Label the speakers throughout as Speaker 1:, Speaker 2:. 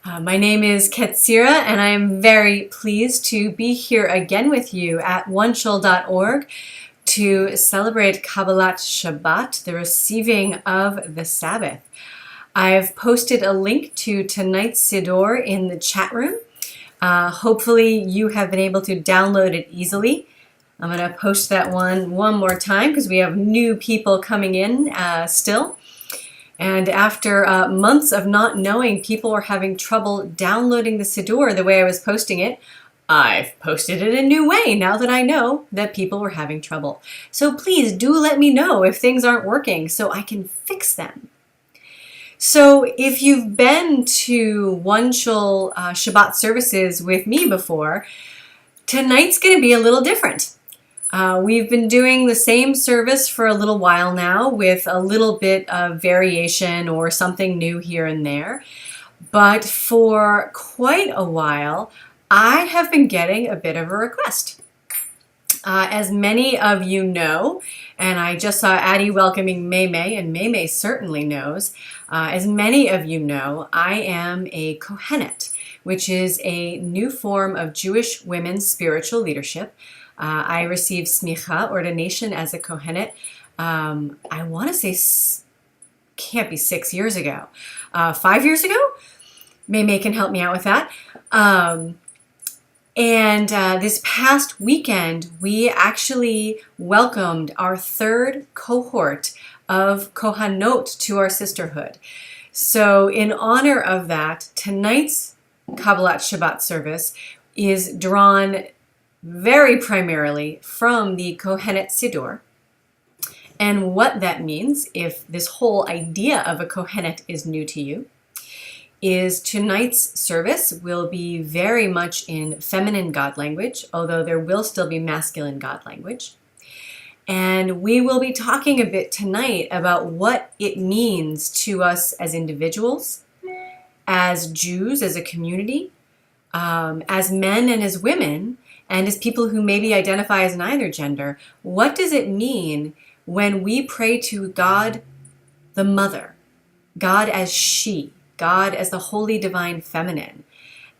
Speaker 1: My name is Ketzirah, and I am very pleased to be here again with you at OneShul.org to celebrate Kabbalat Shabbat, the receiving of the Sabbath. I've posted a link to tonight's Siddur in the chat room. Hopefully you have been able to download it easily. I'm going to post that one more time because we have new people coming in still. And after months of not knowing people were having trouble downloading the Siddur the way I was posting it, I've posted it a new way now that I know that people were having trouble. So please do let me know if things aren't working so I can fix them. So if you've been to OneShul Shabbat services with me before, tonight's going to be a little different. We've been doing the same service for a little while now with a little bit of variation or something new here and there. But for quite a while, I have been getting a bit of a request. As many of you know, and I just saw Addie welcoming Maymay, and Maymay certainly knows, as many of you know, I am a Kohenet, which is a new form of Jewish women's spiritual leadership. I received smicha, ordination as a Kohenet, I want to say, can't be 6 years ago, 5 years ago? Maymay can help me out with that. And this past weekend, we actually welcomed our third cohort of Kohanot to our sisterhood. So in honor of that, tonight's Kabbalat Shabbat service is drawn very primarily from the Kohenet Siddur. And what that means, if this whole idea of a Kohenet is new to you, is tonight's service will be very much in feminine God language, although there will still be masculine God language. And we will be talking a bit tonight about what it means to us as individuals, as Jews, as a community, as men and as women, and as people who maybe identify as neither gender. What does it mean when we pray to God the Mother, God as she, God as the holy divine feminine?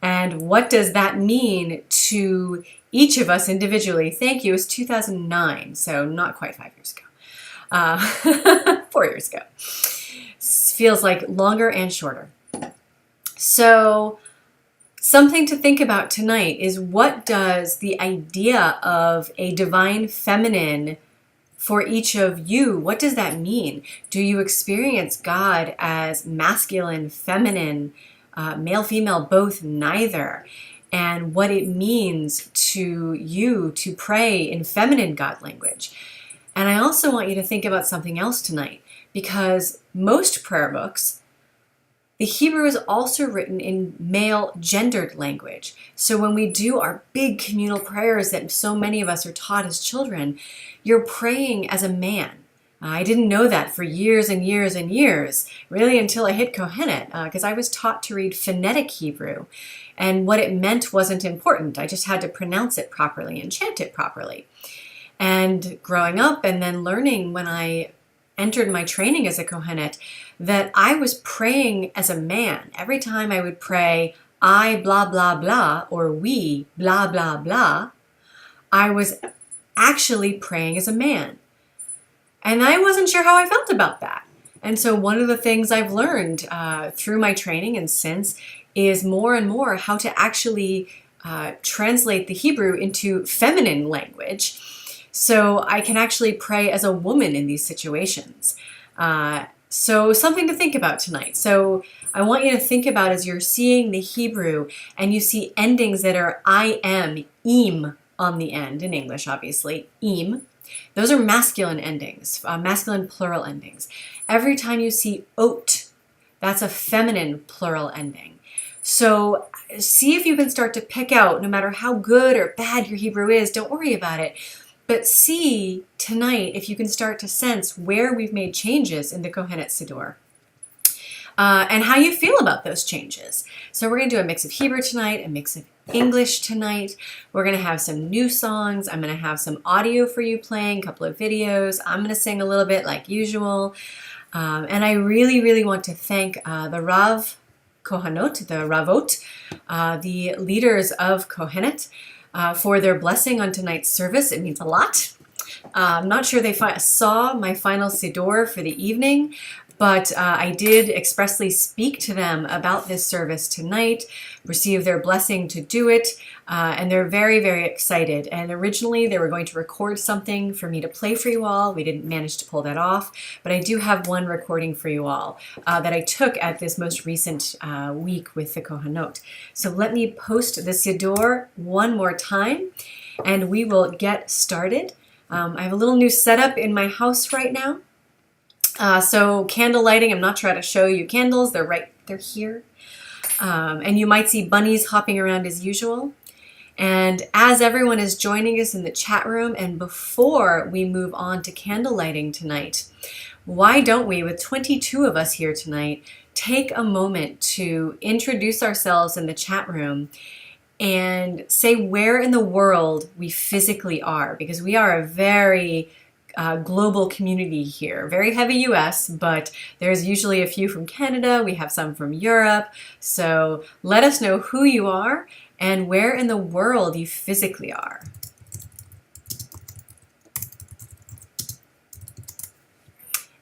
Speaker 1: And what does that mean to each of us individually? Thank you. It was 2009, so not quite 5 years ago. 4 years ago. Feels like longer and shorter. So something to think about tonight is, what does the idea of a divine feminine for each of you, what does that mean? Do you experience God as masculine, feminine, male, female, both, neither? And what it means to you to pray in feminine God language. And I also want you to think about something else tonight, because most prayer books, the Hebrew is also written in male gendered language. So when we do our big communal prayers that so many of us are taught as children, you're praying as a man. I didn't know that for years and years and years, really until I hit Kohenet, because I was taught to read phonetic Hebrew. And what it meant wasn't important. I just had to pronounce it properly and chant it properly. And growing up and then learning when I entered my training as a Kohenet, that I was praying as a man. Every time I would pray, I blah, blah, blah, or we blah, blah, blah, I was actually praying as a man. And I wasn't sure how I felt about that. And so one of the things I've learned through my training and since is more and more how to actually translate the Hebrew into feminine language, so I can actually pray as a woman in these situations. So something to think about tonight. So I want you to think about, as you're seeing the Hebrew and you see endings that are I am, im on the end, in English obviously, im. Those are masculine endings, masculine plural endings. Every time you see ot, that's a feminine plural ending. So see if you can start to pick out, no matter how good or bad your Hebrew is, don't worry about it. But see tonight if you can start to sense where we've made changes in the Kohenet Siddur and how you feel about those changes. So we're going to do a mix of Hebrew tonight, a mix of English tonight. We're going to have some new songs. I'm going to have some audio for you playing, a couple of videos. I'm going to sing a little bit like usual. And I really, really want to thank the Rav Kohanot, the Ravot, the leaders of Kohenet, for their blessing on tonight's service. It means a lot. I'm not sure they saw my final Siddur for the evening, but I did expressly speak to them about this service tonight, receive their blessing to do it, and they're very, very excited. And originally they were going to record something for me to play for you all. We didn't manage to pull that off, but I do have one recording for you all that I took at this most recent week with the Kohanot. So let me post the Siddur one more time, and we will get started. I have a little new setup in my house right now. So candle lighting, I'm not trying to show you candles. They're here. And you might see bunnies hopping around as usual. And as everyone is joining us in the chat room, and before we move on to candle lighting tonight, why don't we, with 22 of us here tonight, take a moment to introduce ourselves in the chat room and say where in the world we physically are, because we are a very global community here. Very heavy US, but there's usually a few from Canada. We have some from Europe. So let us know who you are and where in the world you physically are.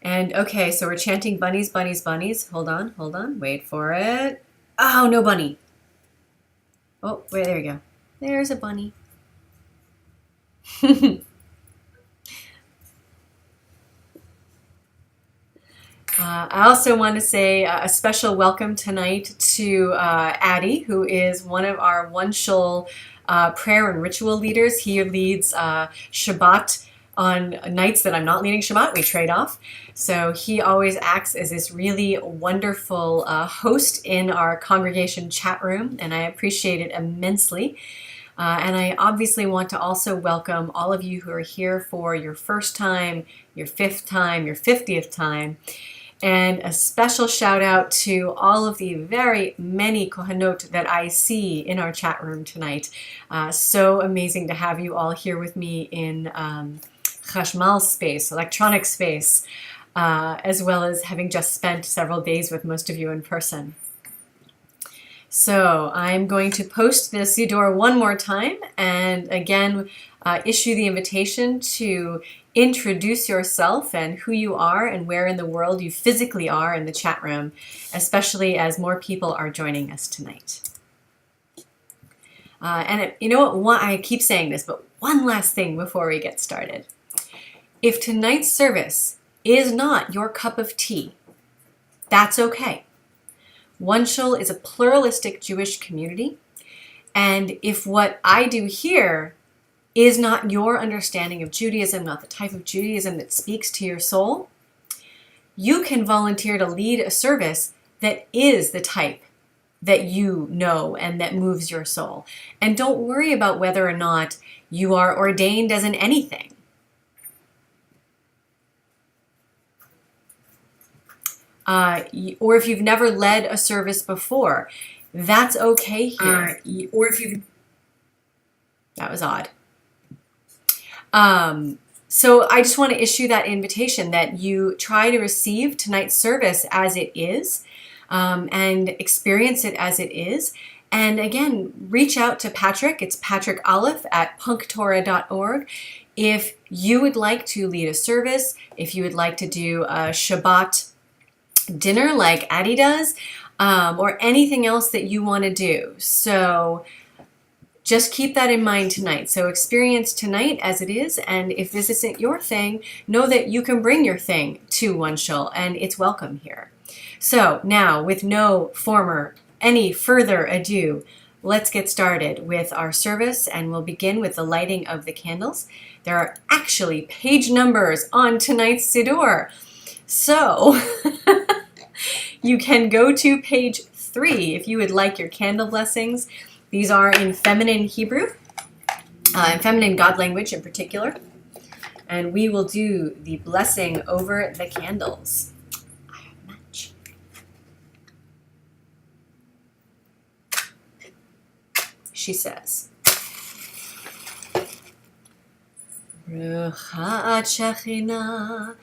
Speaker 1: And okay, so we're chanting bunnies, bunnies, bunnies. Hold on, wait for it. Oh, no bunny. Oh, wait, there you go. There's a bunny. I also want to say a special welcome tonight to Addie, who is one of our OneShul prayer and ritual leaders. He leads Shabbat on nights that I'm not leading Shabbat. We trade off. So he always acts as this really wonderful host in our congregation chat room, and I appreciate it immensely. And I obviously want to also welcome all of you who are here for your first time, your fifth time, your 50th time. And a special shout out to all of the very many Kohanot that I see in our chat room tonight. So amazing to have you all here with me in Chashmal space, electronic space, as well as having just spent several days with most of you in person. So I'm going to post the Siddur one more time, and again issue the invitation to introduce yourself and who you are and where in the world you physically are in the chat room, especially as more people are joining us tonight. You know what, I keep saying this, but one last thing before we get started. If tonight's service is not your cup of tea, that's okay. OneShul is a pluralistic Jewish community, and if what I do here is not your understanding of Judaism, not the type of Judaism that speaks to your soul, you can volunteer to lead a service that is the type that you know and that moves your soul. And don't worry about whether or not you are ordained as in anything. Or if you've never led a service before, that's okay here. That was odd. So I just want to issue that invitation that you try to receive tonight's service as it is, and experience it as it is. And again, reach out to Patrick. It's Patrick Aleph at punktorah.org. If you would like to lead a service, if you would like to do a Shabbat dinner like Addie does, or anything else that you want to do. So just keep that in mind tonight. So experience tonight as it is, and if this isn't your thing, know that you can bring your thing to OneShul, and it's welcome here. So now, with any further ado, let's get started with our service, and we'll begin with the lighting of the candles. There are actually page numbers on tonight's Siddur. So you can go to page 3 if you would like your candle blessings. These are in feminine Hebrew, in feminine God language in particular. And we will do the blessing over the candles. I have a match. She says, Ruchat Shechina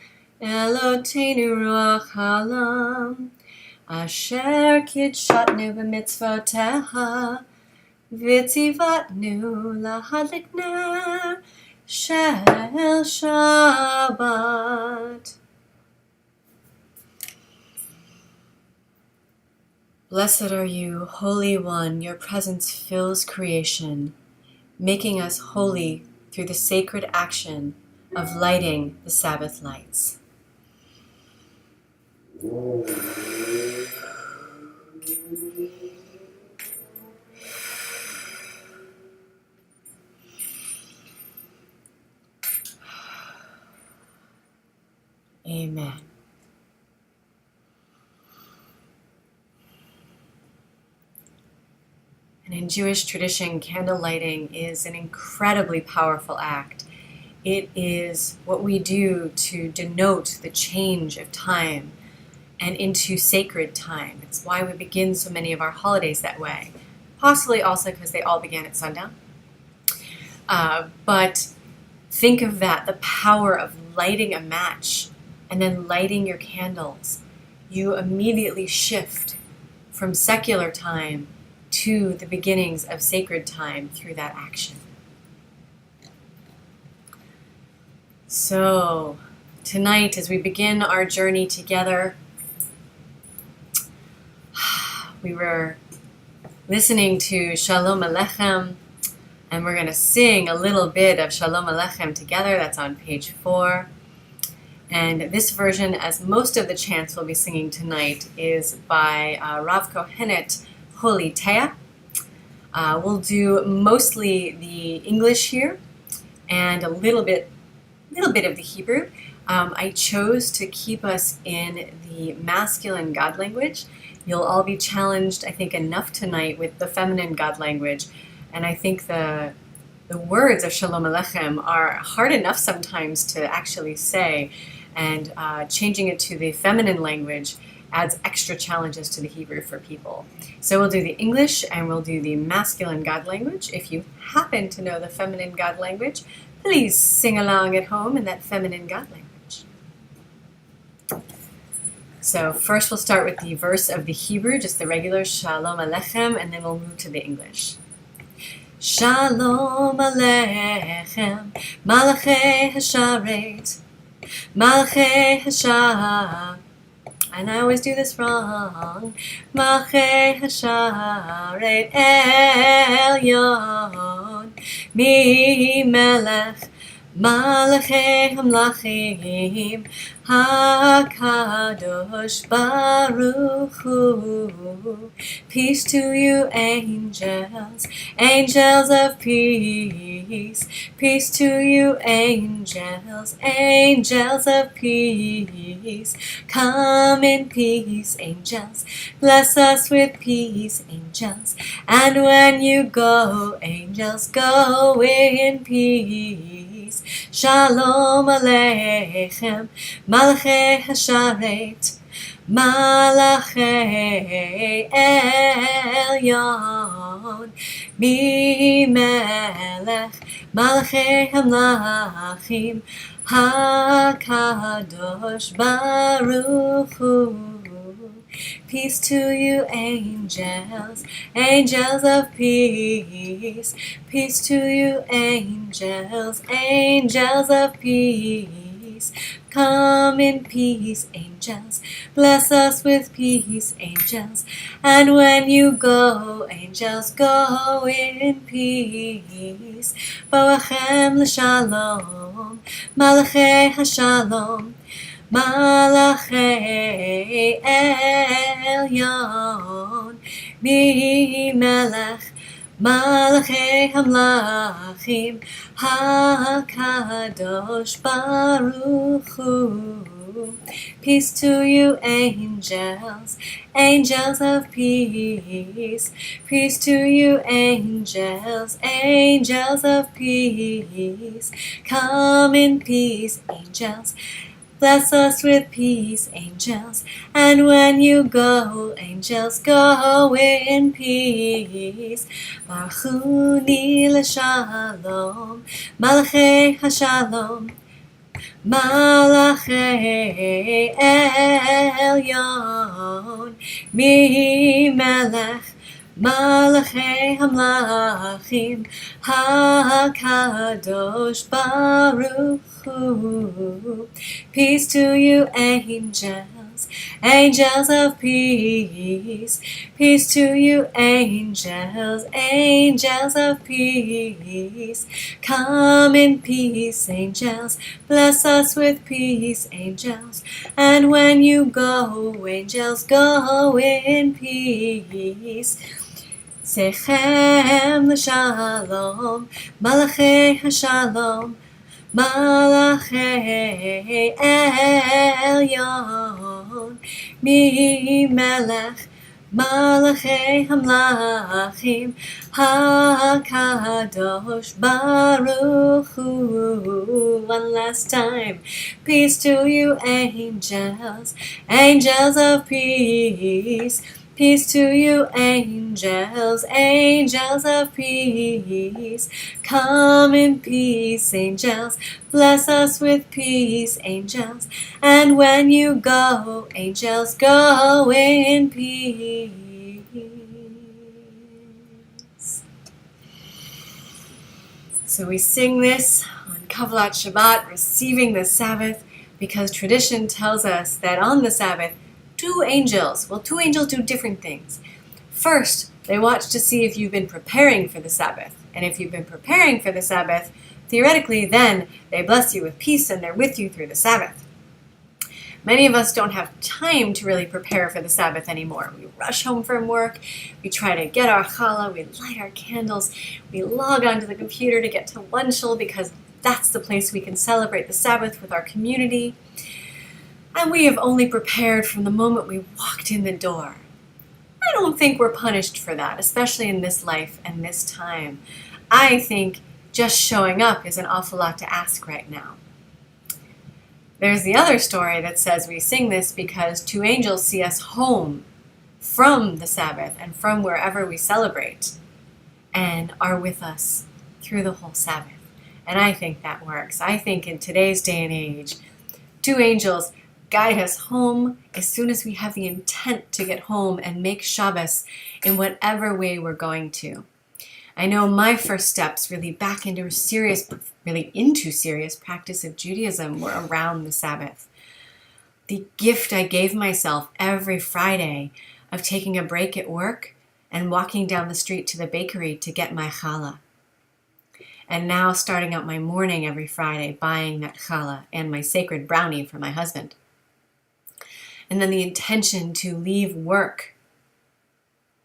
Speaker 1: Eloteinu Ruach Halam Asher kidshatnu b'mitzvoteha, v'tzivatnu lahadlik ner shel Shabbat. Blessed are you, Holy One, your presence fills creation, making us holy through the sacred action of lighting the Sabbath lights. Amen. And in Jewish tradition, candle lighting is an incredibly powerful act. It is what we do to denote the change of time and into sacred time. It's why we begin so many of our holidays that way, possibly also because they all began at sundown. But think of that, the power of lighting a match and then lighting your candles. You immediately shift from secular time to the beginnings of sacred time through that action. So, tonight as we begin our journey together, we were listening to Shalom Aleichem, and we're going to sing a little bit of Shalom Aleichem together. That's on page 4. And this version, as most of the chants we'll be singing tonight, is by Rav Kohenet Holy Tea. We'll do mostly the English here and a little bit of the Hebrew. I chose to keep us in the masculine God language. You'll all be challenged, I think, enough tonight with the feminine God language. And I think the words of Shalom Aleichem are hard enough sometimes to actually say. And changing it to the feminine language adds extra challenges to the Hebrew for people. So we'll do the English and we'll do the masculine God language. If you happen to know the feminine God language, please sing along at home in that feminine God language. So first we'll start with the verse of the Hebrew, just the regular Shalom Aleichem, and then we'll move to the English. Shalom Aleichem, Malachei Hasharet, Malachei Hasharet, and I always do this wrong. Malachei Hasharet Elyon, Mi Melech, Malachei Hamlachim, HaKadosh Baruch Hu. Peace to you, angels, angels of peace. Peace to you, angels, angels of peace. Come in peace, angels. Bless us with peace, angels. And when you go, angels, go in peace. Shalom Aleichem, Malachei Hasharet, Malachei Elyon, Mi Melech, Malachei Hamlachim, HaKadosh Baruch Hu. Peace to you, angels, angels of peace. Peace to you, angels, angels of peace. Come in peace, angels. Bless us with peace, angels. And when you go, angels, go in peace. Boachem l'shalom, Malachei Hashalom, Malachei Elyon, Mi Melech, Malachei Hamlachim, HaKadosh Baruch Hu. Peace to you, angels, angels of peace. Peace to you, angels, angels of peace. Come in peace, angels. Bless us with peace, angels. And when you go, angels, go in peace. Baruchuni l'shalom, Malachei Hashalom, Malachei Elyon, Mi Melech, Malachei Hamlachim, HaKadosh Baruch Hu. Peace to you, angels, angels of peace. Peace to you, angels, angels of peace. Come in peace, angels. Bless us with peace, angels. And when you go, angels, go in peace. Sechem l'shalom, Malachei HaShalom, Malachei Elyon, Mi Melech, Malachei Hamlachim, HaKadosh Baruch Hu. One last time. Peace to you, angels, angels of peace. Peace to you, angels, angels of peace. Come in peace, angels. Bless us with peace, angels. And when you go, angels, go in peace. So we sing this on Kabbalat Shabbat, receiving the Sabbath, because tradition tells us that on the Sabbath, two angels do different things. First, they watch to see if you've been preparing for the Sabbath. And if you've been preparing for the Sabbath, theoretically, then they bless you with peace and they're with you through the Sabbath. Many of us don't have time to really prepare for the Sabbath anymore. We rush home from work, we try to get our challah, we light our candles, we log onto the computer to get to OneShul because that's the place we can celebrate the Sabbath with our community. And we have only prepared from the moment we walked in the door. I don't think we're punished for that, especially in this life and this time. I think just showing up is an awful lot to ask right now. There's the other story that says we sing this because two angels see us home from the Sabbath and from wherever we celebrate and are with us through the whole Sabbath. And I think that works. I think in today's day and age, two angels guide us home as soon as we have the intent to get home and make Shabbos in whatever way we're going to. I know my first steps really back into serious practice of Judaism were around the Sabbath. The gift I gave myself every Friday of taking a break at work and walking down the street to the bakery to get my challah. And now starting out my morning every Friday buying that challah and my sacred brownie for my husband. And then the intention to leave work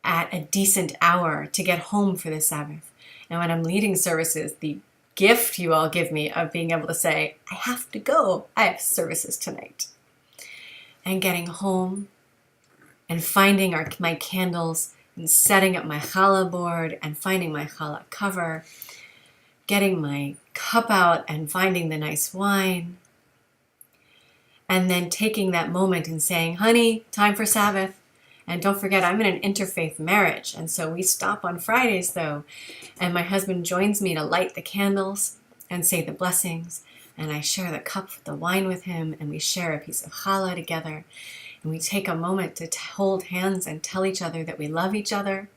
Speaker 1: at a decent hour to get home for the Sabbath. And when I'm leading services, the gift you all give me of being able to say, I have to go, I have services tonight. And getting home and finding my candles and setting up my challah board and finding my challah cover, getting my cup out and finding the nice wine, and then taking that moment and saying, honey, time for Sabbath. And don't forget, I'm in an interfaith marriage. And so we stop on Fridays, though. And my husband joins me to light the candles and say the blessings. And I share the cup of the wine with him. And we share a piece of challah together. And we take a moment to hold hands and tell each other that we love each other.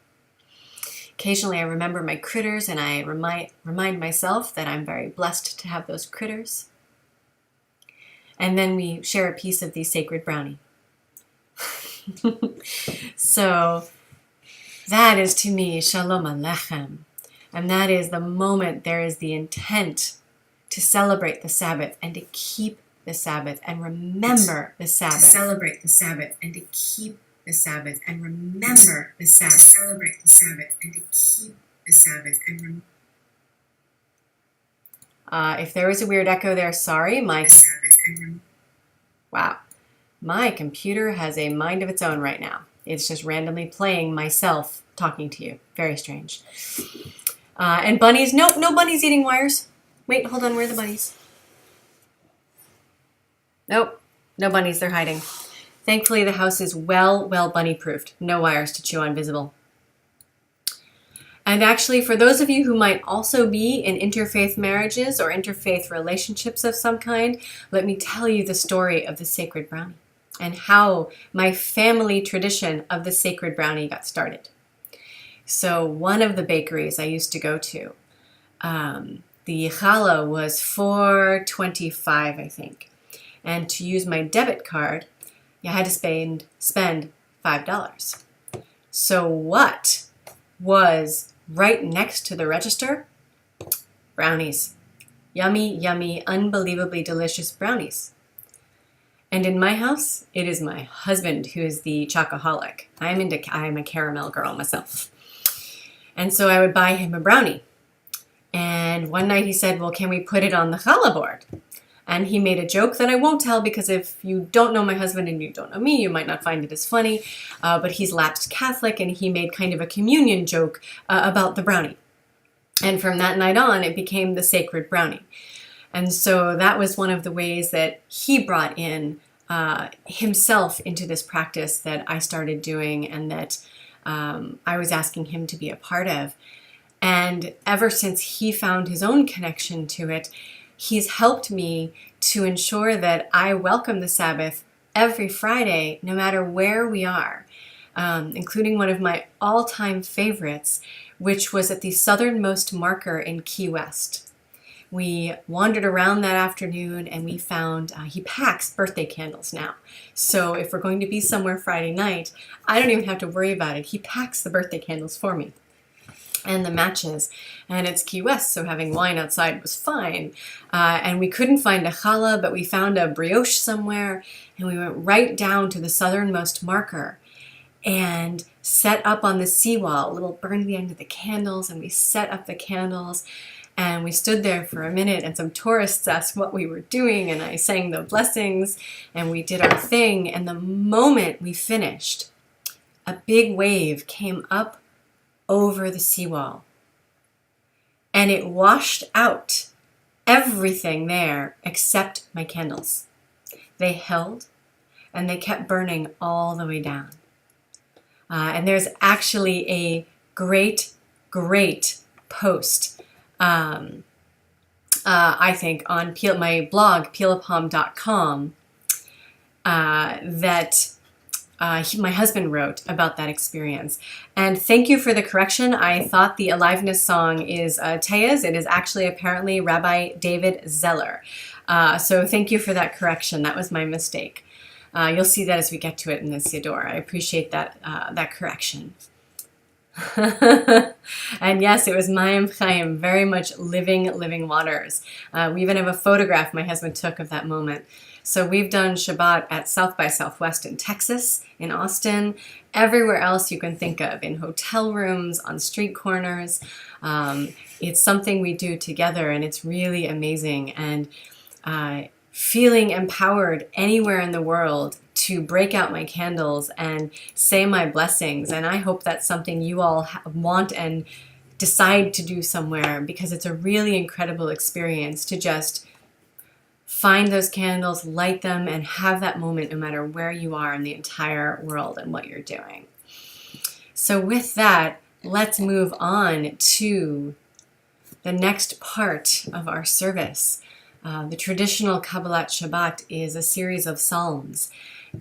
Speaker 1: Occasionally, I remember my critters. And I remind myself that I'm very blessed to have those critters. And then we share a piece of the sacred brownie. So that is to me Shalom Aleichem. And that is the moment there is the intent to celebrate the Sabbath and to keep the Sabbath and remember the Sabbath. To celebrate the Sabbath and to keep the Sabbath and remember the Sabbath. To celebrate the Sabbath and to keep the Sabbath and remember. If there was a weird echo there, sorry. Wow. My computer has a mind of its own right now. It's just randomly playing myself talking to you. Very strange. And bunnies. Nope, no bunnies eating wires. Wait, hold on. Where are the bunnies? Nope, no bunnies. They're hiding. Thankfully, the house is well bunny-proofed. No wires to chew on visible. And actually, for those of you who might also be in interfaith marriages or interfaith relationships of some kind, let me tell you the story of the sacred brownie and how my family tradition of the sacred brownie got started. So one of the bakeries I used to go to, the challah was $4.25, I think. And to use my debit card, I had to spend $5. So what was right next to the register? Brownies. Yummy, yummy, unbelievably delicious brownies. And in my house, it is my husband who is the chocoholic. I'm a caramel girl myself. And so I would buy him a brownie. And one night he said, well, can we put it on the challah board? And he made a joke that I won't tell because if you don't know my husband and you don't know me, you might not find it as funny. But he's lapsed Catholic and he made kind of a communion joke about the brownie. And from that night on, it became the sacred brownie. And so that was one of the ways that he brought in himself into this practice that I started doing and that I was asking him to be a part of. And ever since he found his own connection to it, he's helped me to ensure that I welcome the Sabbath every Friday, no matter where we are, including one of my all-time favorites, which was at the southernmost marker in Key West. We wandered around that afternoon and we found, he packs birthday candles now. So if we're going to be somewhere Friday night, I don't even have to worry about it. He packs the birthday candles for me. And the matches, and it's Key West, so having wine outside was fine. And we couldn't find a challah, but we found a brioche somewhere, and we went right down to the southernmost marker and set up on the seawall, a little burned the end of the candles, and we set up the candles, and we stood there for a minute, and some tourists asked what we were doing, and I sang the blessings, and we did our thing, and the moment we finished, a big wave came up over the seawall. And it washed out everything there except my candles. They held and they kept burning all the way down. And there's actually a great post, I think, on my blog, peelapalm.com, that my husband wrote about that experience. And thank you for the correction. I thought the Aliveness song is Tea's. It is actually apparently Rabbi David Zeller. So thank you for that correction. That was my mistake. You'll see that as we get to it in the Siddur. I appreciate that correction. And yes, it was Mayim Chaim, very much living waters. We even have a photograph my husband took of that moment. So we've done Shabbat at South by Southwest in Texas, in Austin, everywhere else you can think of, in hotel rooms, on street corners. It's something we do together, and it's really amazing. And feeling empowered anywhere in the world to break out my candles and say my blessings. And I hope that's something you all want and decide to do somewhere, because it's a really incredible experience to just find those candles, light them, and have that moment no matter where you are in the entire world and what you're doing. So with that, let's move on to the next part of our service. The traditional Kabbalat Shabbat is a series of psalms.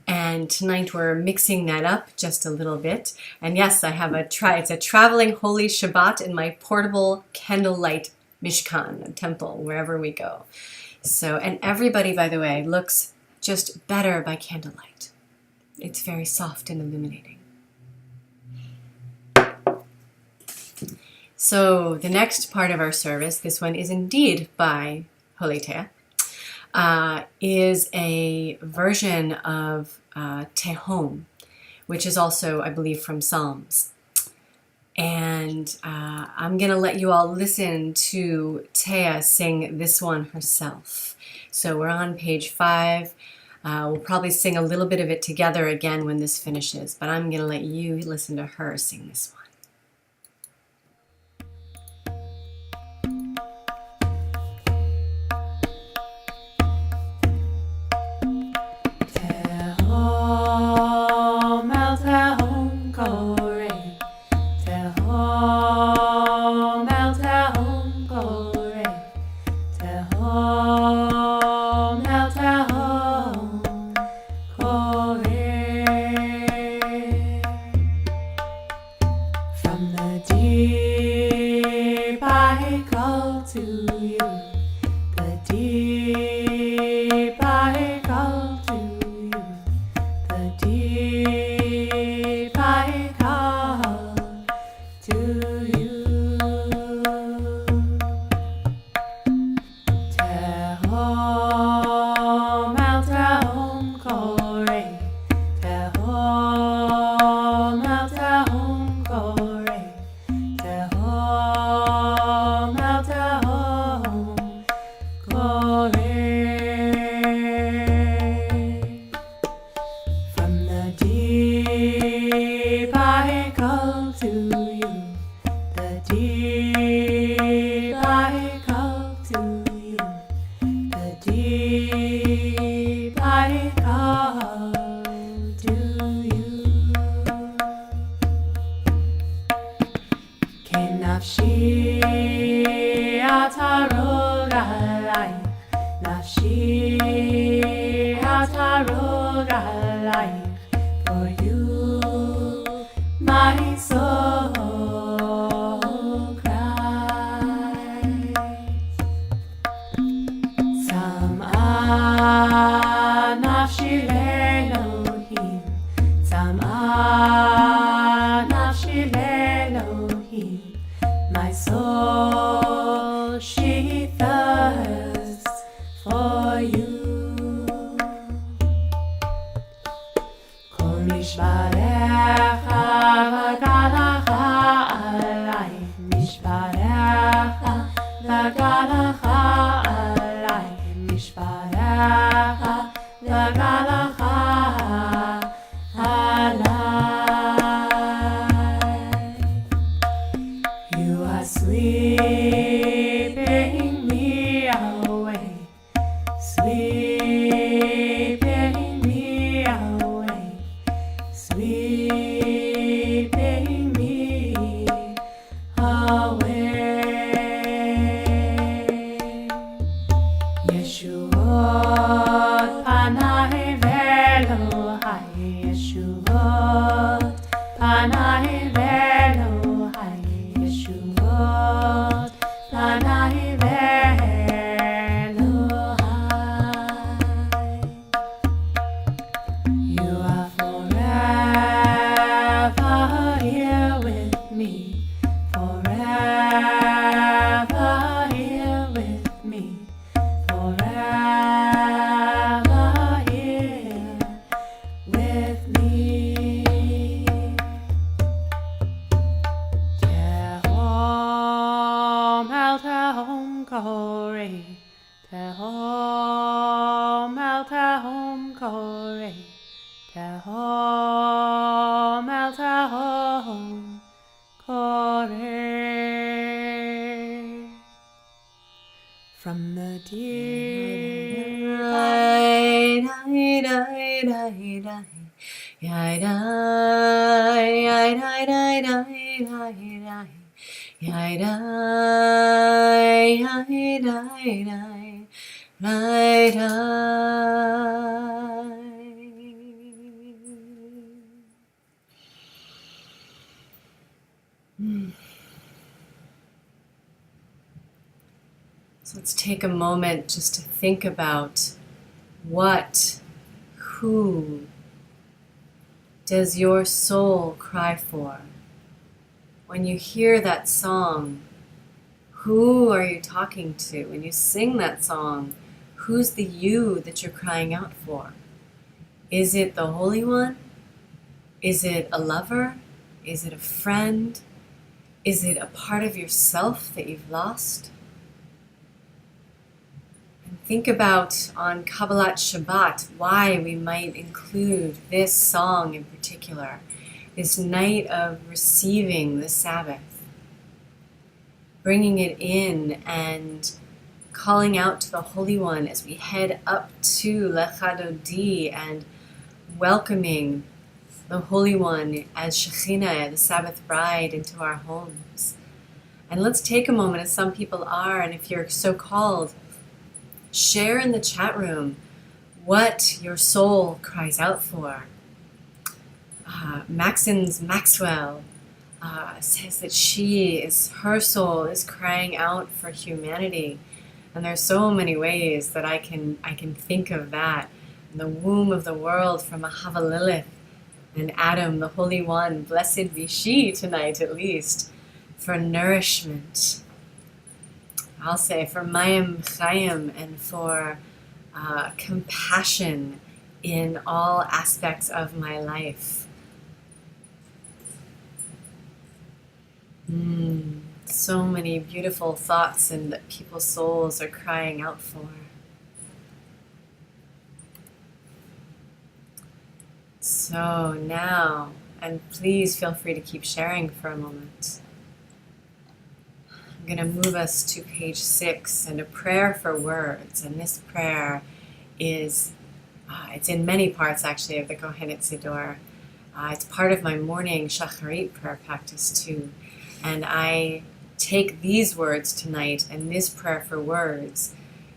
Speaker 1: And tonight we're mixing that up just a little bit. And yes, I have it's a traveling holy Shabbat in my portable candlelight Mishkan, a temple, wherever we go. So, and everybody, by the way, looks just better by candlelight. It's very soft and illuminating. So the next part of our service, this one is indeed by Holy Tea, is a version of Tehom, which is also, I believe, from Psalms. And I'm going to let you all listen to Taya sing this one herself. So we're on page 5. We'll probably sing a little bit of it together again when this finishes, but I'm going to let you listen to her sing this one.
Speaker 2: Tehom el tehom korei, tehom From the deep I call to you. The deep I call to you. The deep I call to you. Tehom el tehom kore. Tehom el tehom kore. Tehom el tehom kore. From the deep I call to you. The deep I call to you. The deep I call to you. Nafshi atarog alai. Nafshi atarog alai. For you my soul cries. Sam'a nafshi le'Elohim. Sam'a nafshi le'Elohim. My soul, she thirsts for you. Kol mishparecha v'galacha alai. Mishparecha v'galacha alai. Mishparecha v'galacha alai. You are sleeping me away, sleeping me away, sleeping me away. Yeshuot panai velohai, Yeshuot panai velohai. Yeshuot panai velohai. You are forever here with me, forever here with me, forever here with me. Tehom el tehom kore. Tehom el tehom kore. Tehom el tehom kore. From the deep
Speaker 1: So let's take a moment just to think about who does your soul cry for? When you hear that song, who are you talking to? When you sing that song, who's the you that you're crying out for? Is it the Holy One? Is it a lover? Is it a friend? Is it a part of yourself that you've lost? And think about on Kabbalat Shabbat why we might include this song in particular, this night of receiving the Sabbath, bringing it in and calling out to the Holy One as we head up to Lecha Dodi and welcoming the Holy One as Shekhinah, the Sabbath bride, into our homes. And let's take a moment, as some people are, and if you're so called, share in the chat room what your soul cries out for. Maxwell, says that her soul is crying out for humanity. And there's so many ways that I can think of that. In the womb of the world from Ahava Lilith and Adam, the Holy One, blessed be she tonight at least, for nourishment. I'll say for Mayim Chayim and for compassion in all aspects of my life. So many beautiful thoughts and that people's souls are crying out for. So now, and please feel free to keep sharing for a moment. I'm going to move us to page 6 and a prayer for words. And this prayer is, it's in many parts actually of the Kohenet Siddur. It's part of my morning Shacharit prayer practice too. And I take these words tonight and this prayer for words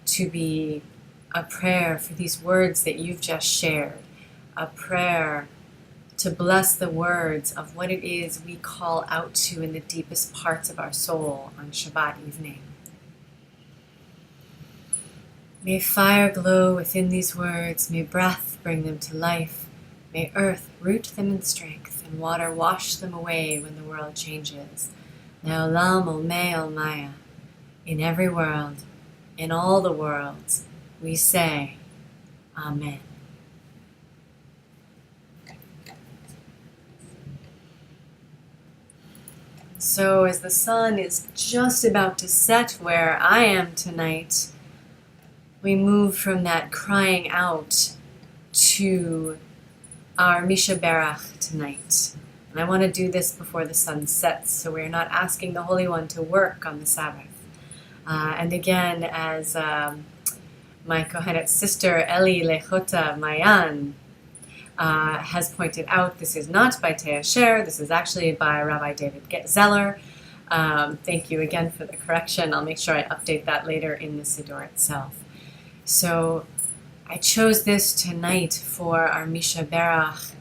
Speaker 1: to be a prayer for these words that you've just shared. A prayer to bless the words of what it is we call out to in the deepest parts of our soul on Shabbat evening. May fire glow within these words, may breath bring them to life, may earth root them in strength, and water wash them away when the world changes. Le'olam olmei olmaya. In every world, in all the worlds, we say, Amen. So as the sun is just about to set where I am tonight, we move from that crying out to our Misha Berach tonight. And I want to do this before the sun sets, so we're not asking the Holy One to work on the Sabbath. And again, as my Kohenet sister Eli Lechota Mayan has pointed out, this is not by Teasher, this is actually by Rabbi David Zeller. Thank you again for the correction. I'll make sure I update that later in the Siddur itself. So I chose this tonight for our Misha Berach.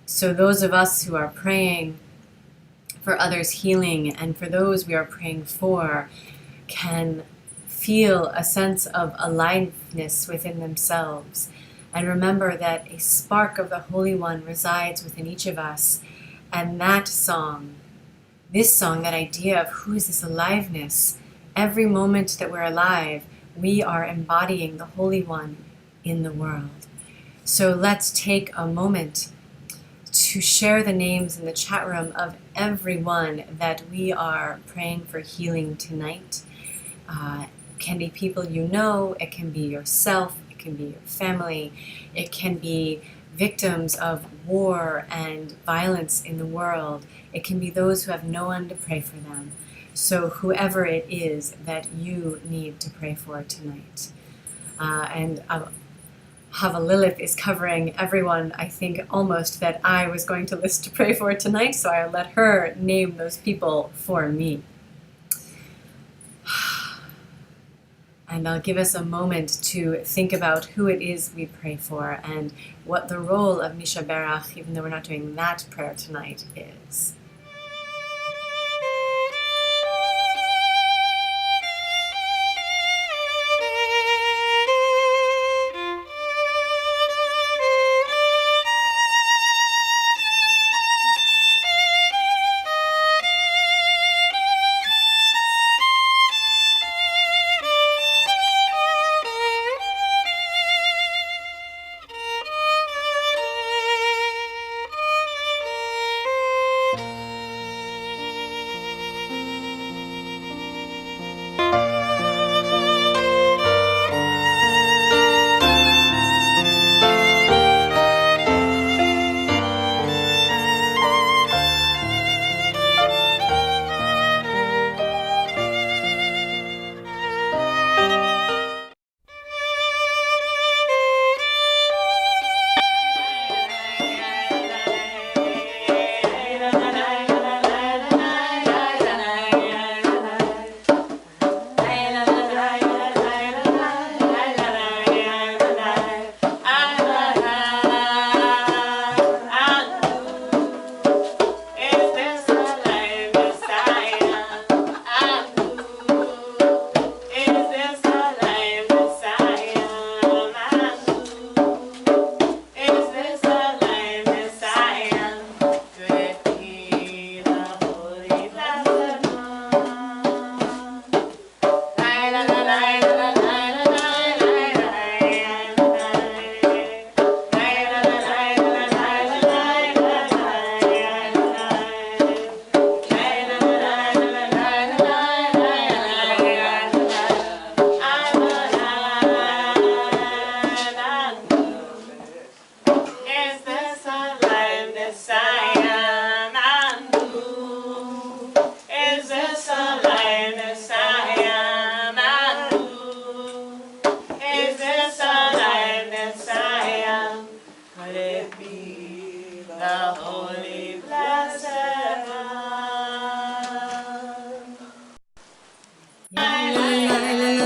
Speaker 1: So those of us who are praying for others' healing and for those we are praying for can feel a sense of aliveness within themselves. And remember that a spark of the Holy One resides within each of us. And that song, this song, that idea of who is this aliveness, every moment that we're alive, we are embodying the Holy One in the world. So let's take a moment to share the names in the chat room of everyone that we are praying for healing tonight. It can be people you know, it can be yourself, it can be your family, it can be victims of war and violence in the world, it can be those who have no one to pray for them. So whoever it is that you need to pray for tonight. And Hava Lilith is covering everyone, I think, almost that I was going to list to pray for tonight, so I'll let her name those people for me. And I'll give us a moment to think about who it is we pray for and what the role of Misha Berach, even though we're not doing that prayer tonight, is.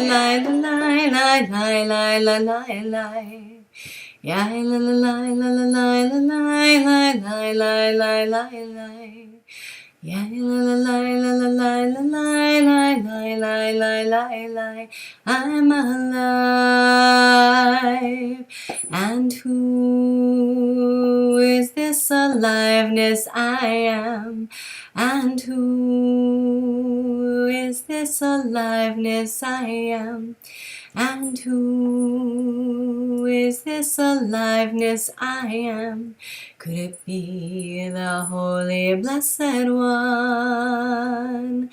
Speaker 1: la la la la la la la la. Ya la la la la la la la la la la la la la. Ya la la la la la la la la la la la la. I'm alive. And who is this aliveness I am? And who is this aliveness I am? And who is this aliveness I am? Could it be the Holy Blessed One?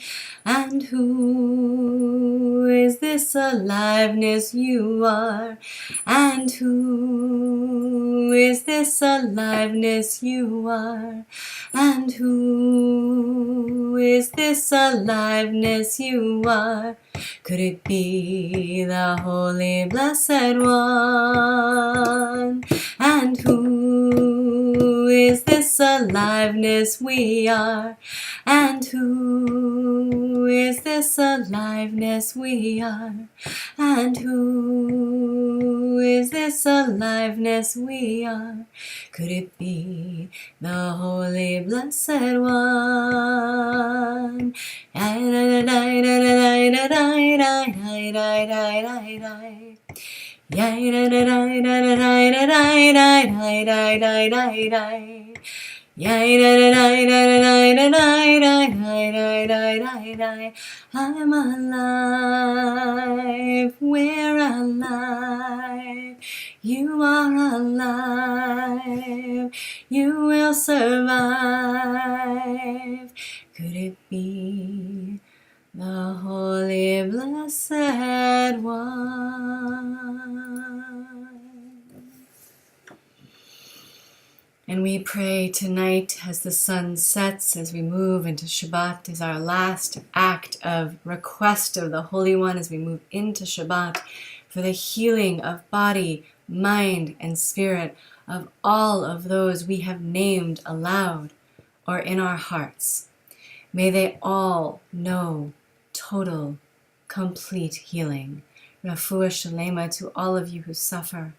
Speaker 1: And who is this aliveness you are? And who is this aliveness you are? And who is this aliveness you are? Could it be the Holy Blessed One? And who is this aliveness we are? And who is this aliveness we are? And who is this aliveness we are? Could it be the Holy Blessed One? I'm alive, we're alive, you are alive, you will survive. Could it be the Holy Blessed One? And we pray tonight as the sun sets, as we move into Shabbat, as our last act of request of the Holy One as we move into Shabbat, for the healing of body, mind, and spirit of all of those we have named aloud or in our hearts. May they all know total, complete healing. Refuah Shalema to all of you who suffer.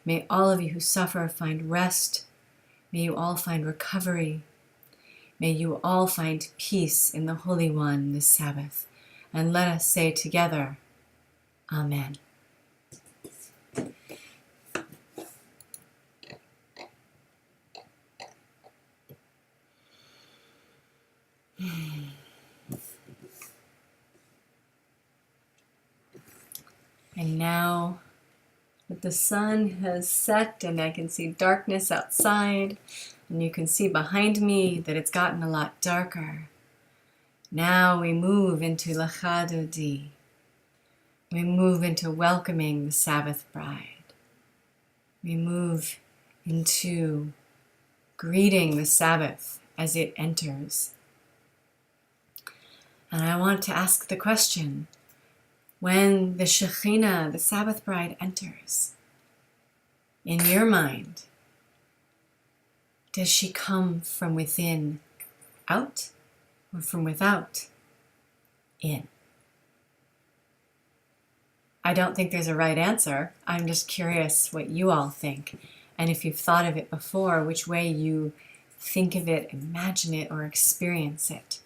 Speaker 1: May all of you who suffer find rest. May you all find recovery. May you all find peace in the Holy One this Sabbath. And let us say together, Amen. And now that the sun has set and I can see darkness outside, and you can see behind me that it's gotten a lot darker. Now we move into Lecha Dodi. We move into welcoming the Sabbath bride. We move into greeting the Sabbath as it enters. And I want to ask the question, when the Shekhinah, the Sabbath bride, enters, in your mind, does she come from within out or from without in? I don't think there's a right answer. I'm just curious what you all think. And if you've thought of it before, which way you think of it, imagine it, or experience it.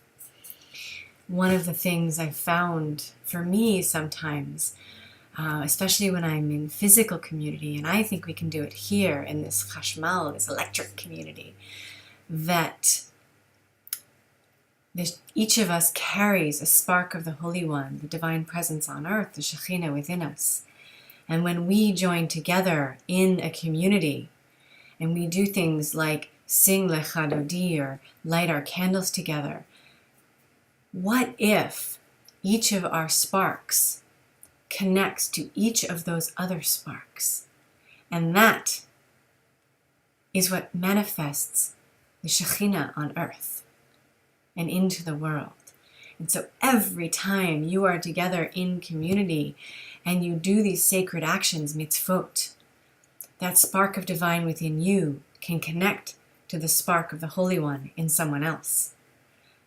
Speaker 1: One of the things I've found for me sometimes, especially when I'm in physical community, and I think we can do it here in this chashmal, this electric community, that each of us carries a spark of the Holy One, the divine presence on earth, the Shekhinah within us. And when we join together in a community, and we do things like sing Lecha Dodi or light our candles together, what if each of our sparks connects to each of those other sparks? And that is what manifests the Shekhinah on earth and into the world. And so every time you are together in community and you do these sacred actions, mitzvot, that spark of divine within you can connect to the spark of the Holy One in someone else.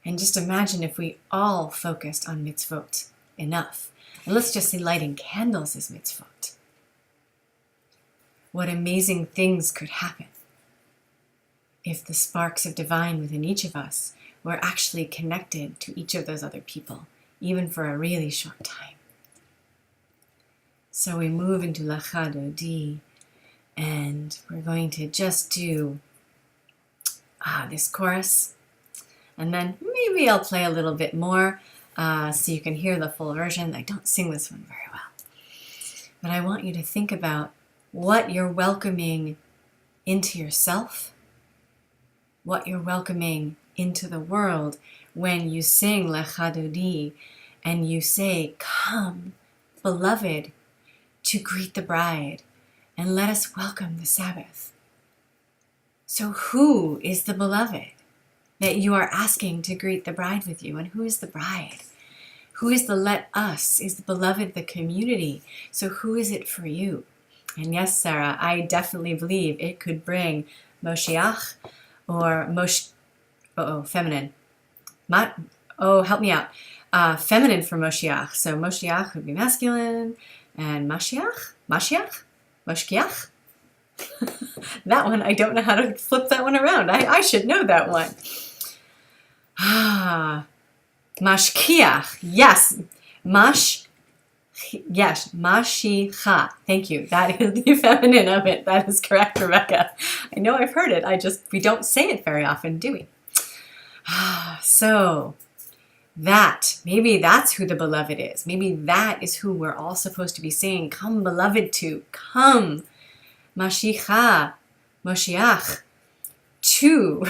Speaker 1: And just imagine if we all focused on mitzvot, enough. And let's just say lighting candles is mitzvot. What amazing things could happen if the sparks of divine within each of us were actually connected to each of those other people, even for a really short time. So we move into Lecha Dodi, and we're going to just do this chorus, and then maybe I'll play a little bit more so you can hear the full version. I don't sing this one very well, but I want you to think about what you're welcoming into yourself, what you're welcoming into the world when you sing Lecha Dodi and you say, "Come, beloved, to greet the bride, and let us welcome the Sabbath." So who is the beloved that you are asking to greet the bride with you? And who is the bride? Who is the let us? Is the beloved the community? So who is it for you? And yes, Sarah, I definitely believe it could bring Moshiach or feminine. Help me out. Feminine for Moshiach. So Moshiach would be masculine, and Mashiach? Moshkiach? That one, I don't know how to flip that one around. I should know that one. Mashkiach. Yes. Mashicha. Thank you. That is the feminine of it. That is correct, Rebecca. I know I've heard it. We don't say it very often, do we? So maybe that's who the beloved is. Maybe that is who we're all supposed to be saying, "Come, beloved, to come." Mashiach, Moshiach, to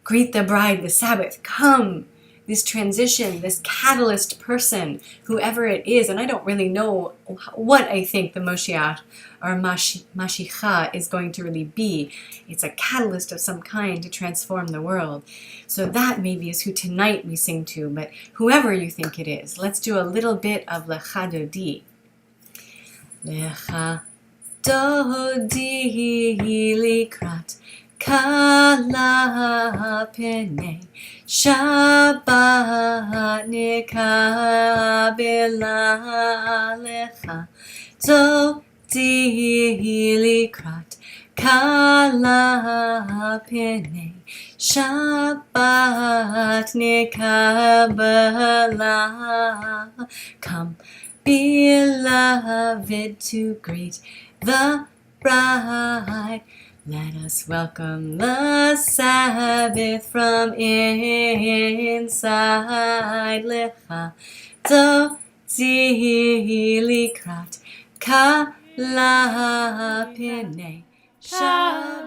Speaker 1: greet the bride, the Sabbath. Come, this transition, this catalyst person, whoever it is. And I don't really know what I think the Moshiach or Mashiach is going to really be. It's a catalyst of some kind to transform the world. So that maybe is who tonight we sing to, but whoever you think it is, let's do a little bit of Lecha Dodi. Lecha Dodi likrat kala penei Shabbat nikabela lecha Dodi likrat kala penei Shabbat nikabela. Come, beloved, to greet the bride. Let us welcome the Sabbath from inside. Lecha Dodi likrat kala penei
Speaker 2: Shabbat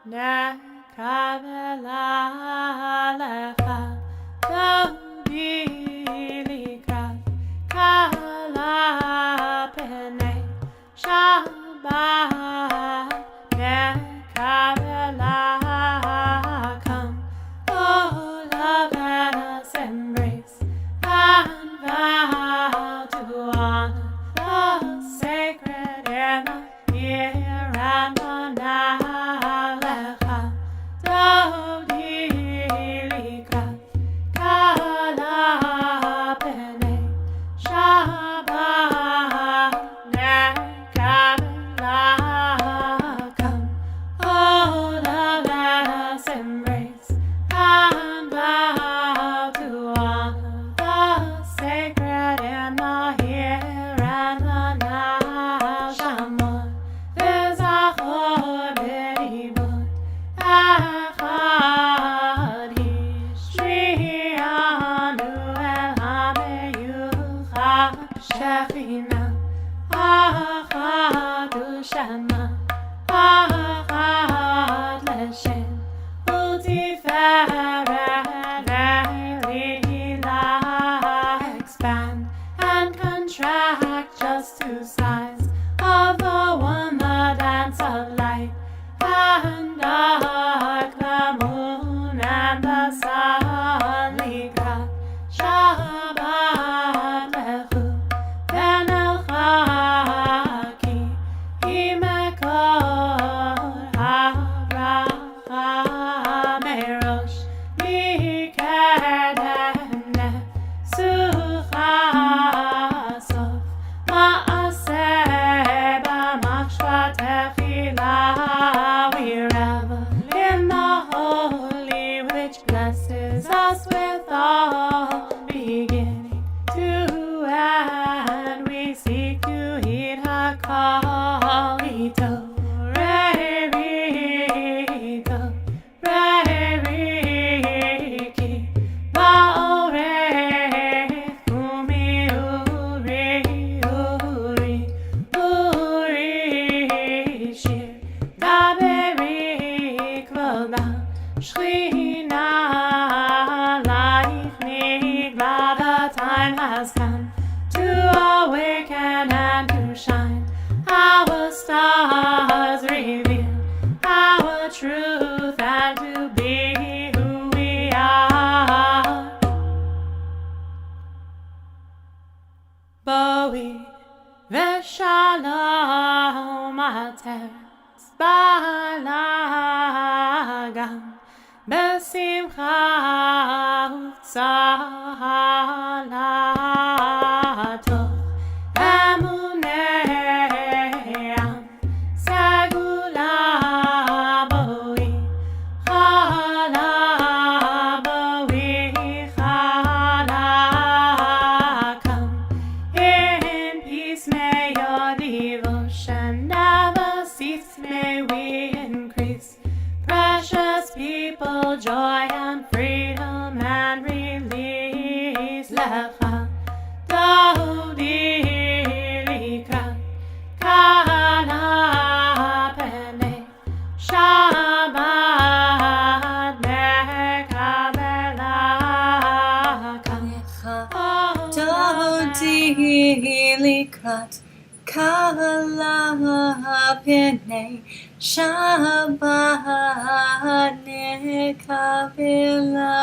Speaker 2: nekabela lecha Dodi likrat kala penei Shabbat nekabela. Come, oh love, let us embrace and vow to honor the sacred in the here and the now. Lecha Dodi likrat kala penei Shabbat nekabela. Come, oh love, let us embrace and vow to honor the sacred in the here and the now. Shamor v'zachor b'ribut echad hishrianu el hameyuchad Shekhinah achad u'shema achad l'shem u'tiferet le'ilah. Expand and contract, just two sides of the one, the dance of light and dark, the moon and the sun. Likrat Shabbat lechu v'nelcha ki imekor habracha. truth and to be who we are. Bowie v'shalom ateretz balagan besimcha u'tzalato emuneam segula bowie chala bowie chalakam. In peace may your devotion never cease, may we increase. Precious people, joy and freedom and release. Lecha Dodi Likrat Kala Pene Shabbat Mekabelakam.
Speaker 1: Dodi likrat kala pene Shabbat nekabela.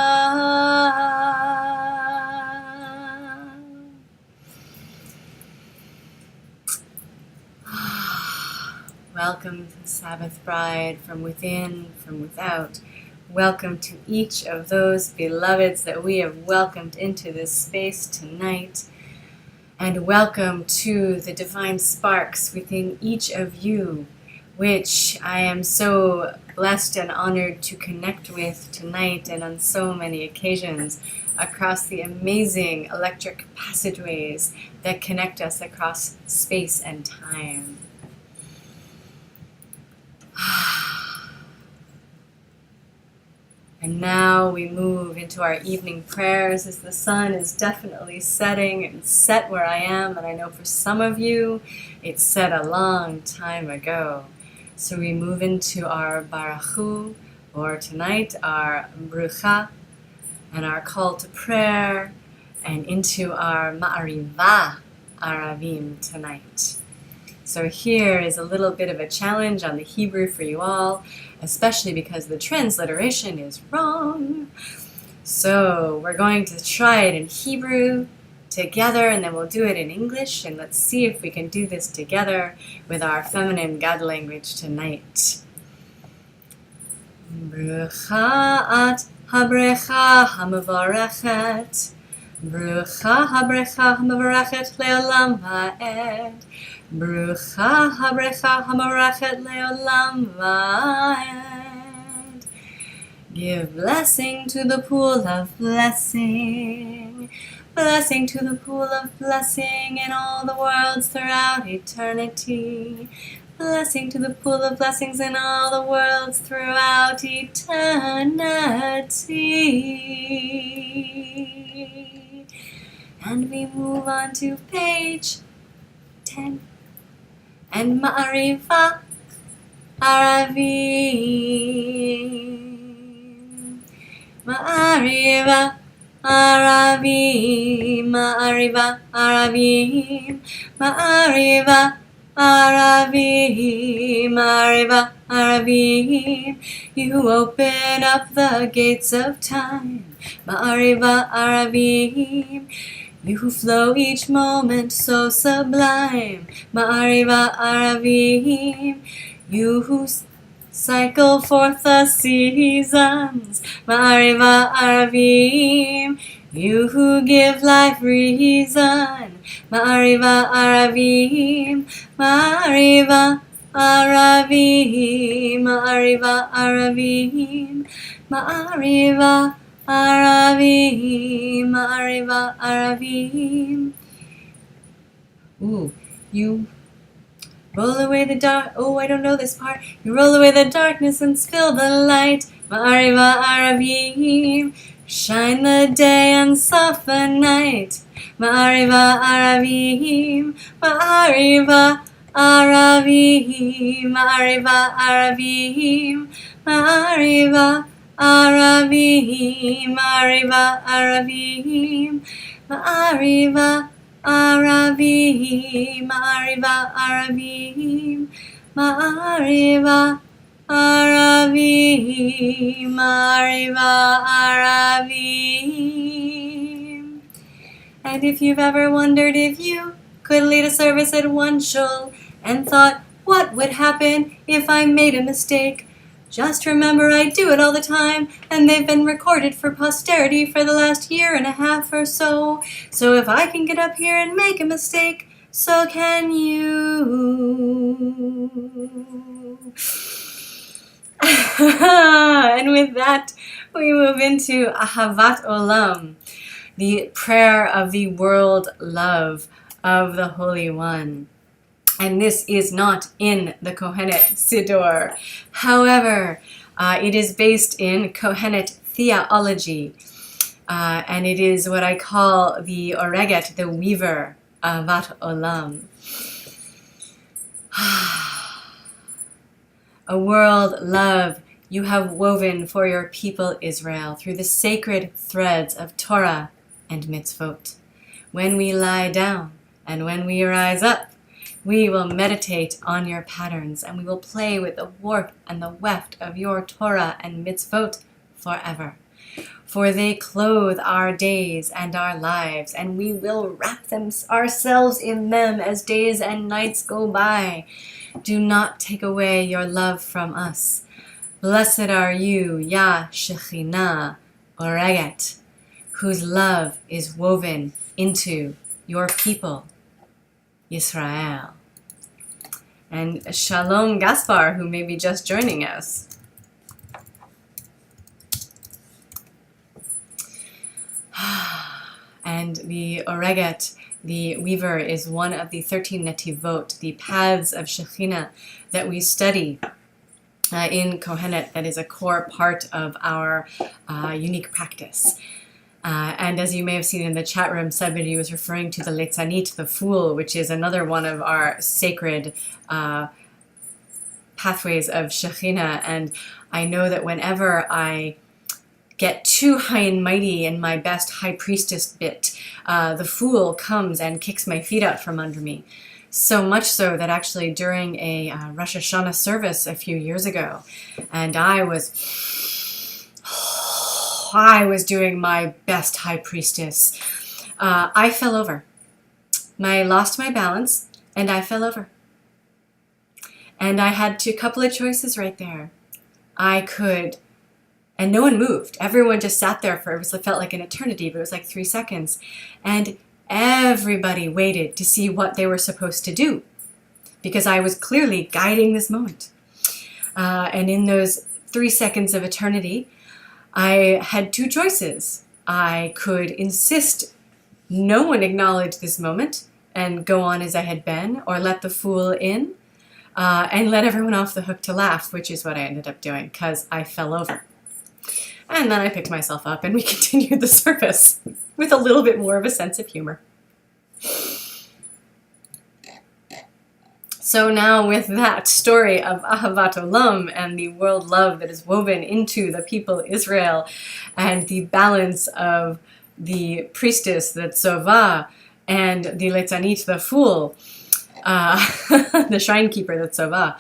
Speaker 1: Welcome to the Sabbath bride, from within, from without. Welcome to each of those beloveds that we have welcomed into this space tonight. And welcome to the divine sparks within each of you, which I am so blessed and honored to connect with tonight and on so many occasions across the amazing electric passageways that connect us across space and time. And now we move into our evening prayers as the sun is definitely setting and set where I am, and I know for some of you it's set a long time ago. So we move into our barachu, or tonight our brucha, and our call to prayer, and into our ma'ariva aravim tonight. So here is a little bit of a challenge on the Hebrew for you all, especially because the transliteration is wrong. So we're going to try it in Hebrew together, and then we'll do it in English, and let's see if we can do this together with our feminine God language tonight. Brucha at habrecha hamavarechet, brucha habrecha hamavarechet leolam va'ed, brucha habrecha hamarachet leolam va'ed. Give blessing to the pool of blessing, blessing to the pool of blessing in all the worlds throughout eternity, blessing to the pool of blessings in all the worlds throughout eternity. And we move on to page 10. And ma'ariva aravim, ma'ariva aravim, ma'ariva aravim, ma'ariva aravim, ma'ariva aravim. You open up the gates of time, ma'ariva aravim. You who flow each moment so sublime, ma'ariva aravim. You who cycle forth the seasons, ma'ariva aravim. You who give life reason, ma'ariva aravim, ma'ariva aravim, ma'ariva aravim, ma'ariva aravim, ma'ariva aravim. Ooh, you roll away the dark. Oh, I don't know this part. You roll away the darkness and spill the light, ma'ariva aravim. Shine the day and soften night, ma'ariva aravim, ma'ariva aravim, ma'ariva aravim, ma'ariva aravim, ma'ariva aravim, ma'ariva aravim, ma'ariva aravim, ma'ariva Aravim, Ariva Aravim. And if you've ever wondered if you could lead a service at OneShul and thought, what would happen if I made a mistake? Just remember I do it all the time, and they've been recorded for posterity for the last year and a half or so. So if I can get up here and make a mistake, so can you. And with that, we move into Ahavat Olam, the prayer of the world love of the Holy One. And this is not in the Kohenet Siddur. However, it is based in Kohenet theology. And it is what I call the Oreget, the weaver, Ahavat Olam. A world love you have woven for your people Israel through the sacred threads of Torah and mitzvot. When we lie down and when we rise up, we will meditate on your patterns, and we will play with the warp and the weft of your Torah and mitzvot forever. For they clothe our days and our lives, and we will wrap ourselves in them as days and nights go by. Do not take away your love from us. Blessed are you, Yah Shekhinah Oreget, whose love is woven into your people, Yisrael. And Shalom Gaspar, who may be just joining us. And the Oreget, the weaver, is one of the 13 netivot, the paths of Shekhinah that we study in Kohenet. That is a core part of our unique practice. And as you may have seen in the chat room, somebody was referring to the Letzanit, the fool, which is another one of our sacred pathways of Shekhinah. And I know that whenever I get too high and mighty in my best high priestess bit, the fool comes and kicks my feet out from under me. So much so that actually during a Rosh Hashanah service a few years ago, and I was doing my best high priestess, I fell over. I lost my balance, and I fell over. And I had a couple of choices right there. I could, and no one moved. Everyone just sat there it felt like an eternity, but it was like 3 seconds. And everybody waited to see what they were supposed to do, because I was clearly guiding this moment. And in those 3 seconds of eternity, I had 2 choices. I could insist no one acknowledge this moment and go on as I had been, or let the fool in and let everyone off the hook to laugh, which is what I ended up doing because I fell over. And then I picked myself up and we continued the service with a little bit more of a sense of humor. So now with that story of Ahavat Olam and the world love that is woven into the people Israel, and the balance of the priestess, the Tzova, and the Letzanit, the fool, the shrine keeper, the Tzova,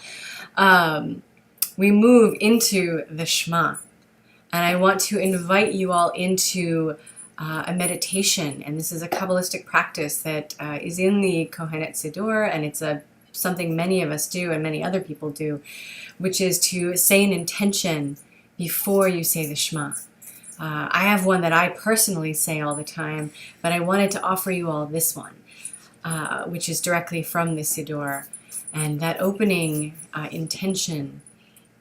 Speaker 1: we move into the Shema. And I want to invite you all into a meditation. And this is a Kabbalistic practice that is in the Kohenet Siddur, and it's something many of us do and many other people do, which is to say an intention before you say the Shema. I have one that I personally say all the time, but I wanted to offer you all this one, which is directly from the Siddur. And that opening intention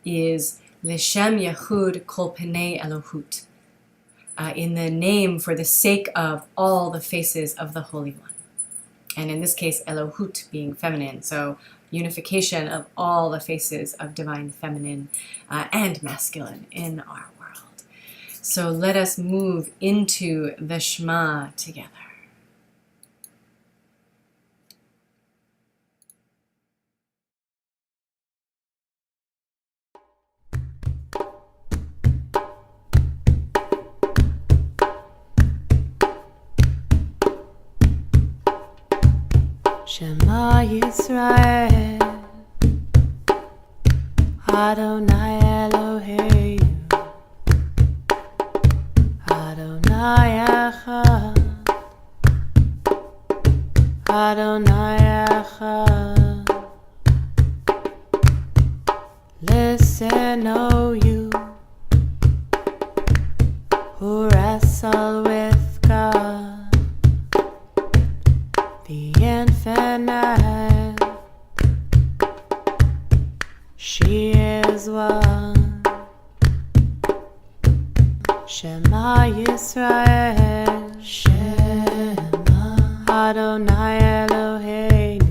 Speaker 1: is L'Shem Yehud Kol Penei Elohut, in the name, for the sake of all the faces of the Holy One. And in this case, Elohut being feminine, so unification of all the faces of divine feminine and masculine in our world. So let us move into the Shema together. Shema Yisrael
Speaker 2: Adonai Eloheinu, Adonai Echad, Adonai Echad. Listen, O you who wrestle with God, the infinite. She is one. Shema Yisrael, Shema Adonai Eloheinu,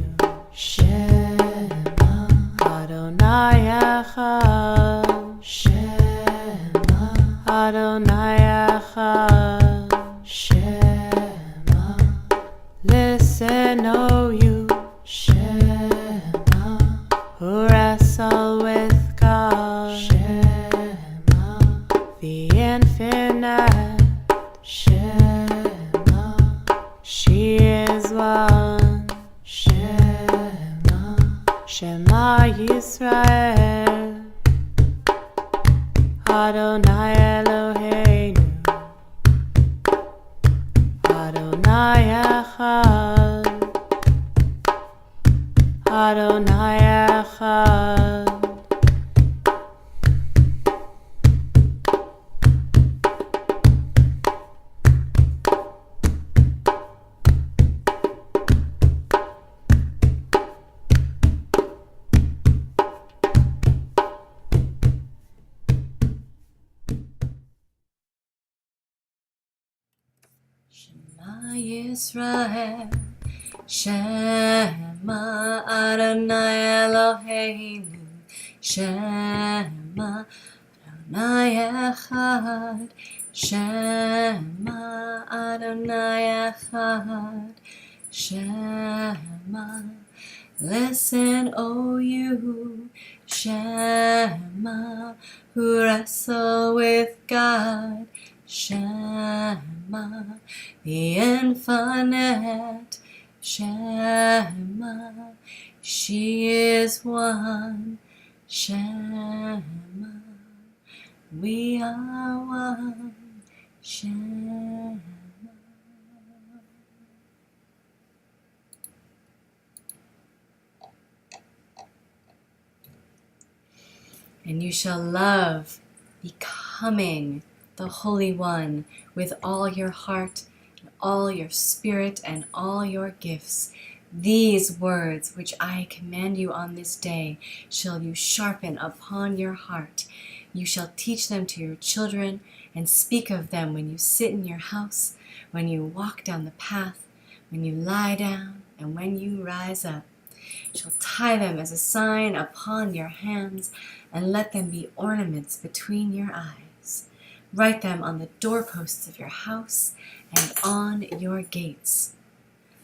Speaker 2: Shema Adonai Echad, Shema Adonai Echad, Shema. Listen, O you, Shema, who wrestle with God, Shema, the infinite. Shema, she is one. Shema, Shema Yisrael, Adonai Eloheinu, Adonai Echad, Adonai Echad.
Speaker 1: Shema Yisrael, Shema Adonai Eloheinu, Shema Adonai Echad, Shema Adonai Echad, Shema. Listen, O you, Shema, who wrestle with God, Shema, the infinite. Shema, she is one. Shema, we are one. Shema. And you shall love, becoming the Holy One with all your heart, and all your spirit, and all your gifts. These words which I command you on this day shall you sharpen upon your heart. You shall teach them to your children, and speak of them when you sit in your house, when you walk down the path, when you lie down, and when you rise up. You shall tie them as a sign upon your hands, and let them be ornaments between your eyes. Write them on the doorposts of your house and on your gates.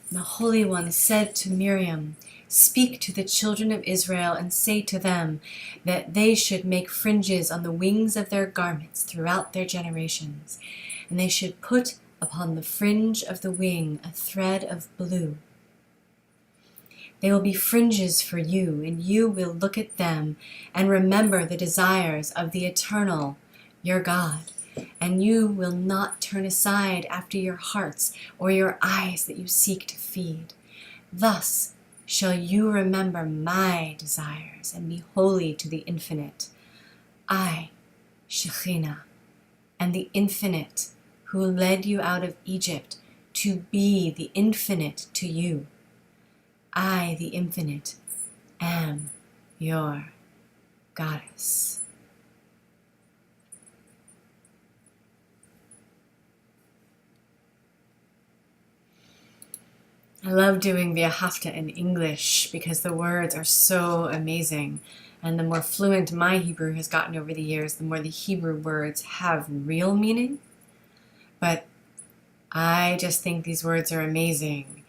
Speaker 1: And the Holy One said to Miriam, "Speak to the children of Israel and say to them that they should make fringes on the wings of their garments throughout their generations, and they should put upon the fringe of the wing a thread of blue. They will be fringes for you, and you will look at them and remember the desires of the Eternal, your God, and you will not turn aside after your hearts or your eyes that you seek to feed. Thus shall you remember my desires and be holy to the infinite. I, Shekhinah, am the infinite who led you out of Egypt to be the infinite to you. I, the infinite, am your goddess." I love doing V'ahavta in English because the words are so amazing. And the more fluent my Hebrew has gotten over the years, the more the Hebrew words have real meaning. But I just think these words are amazing.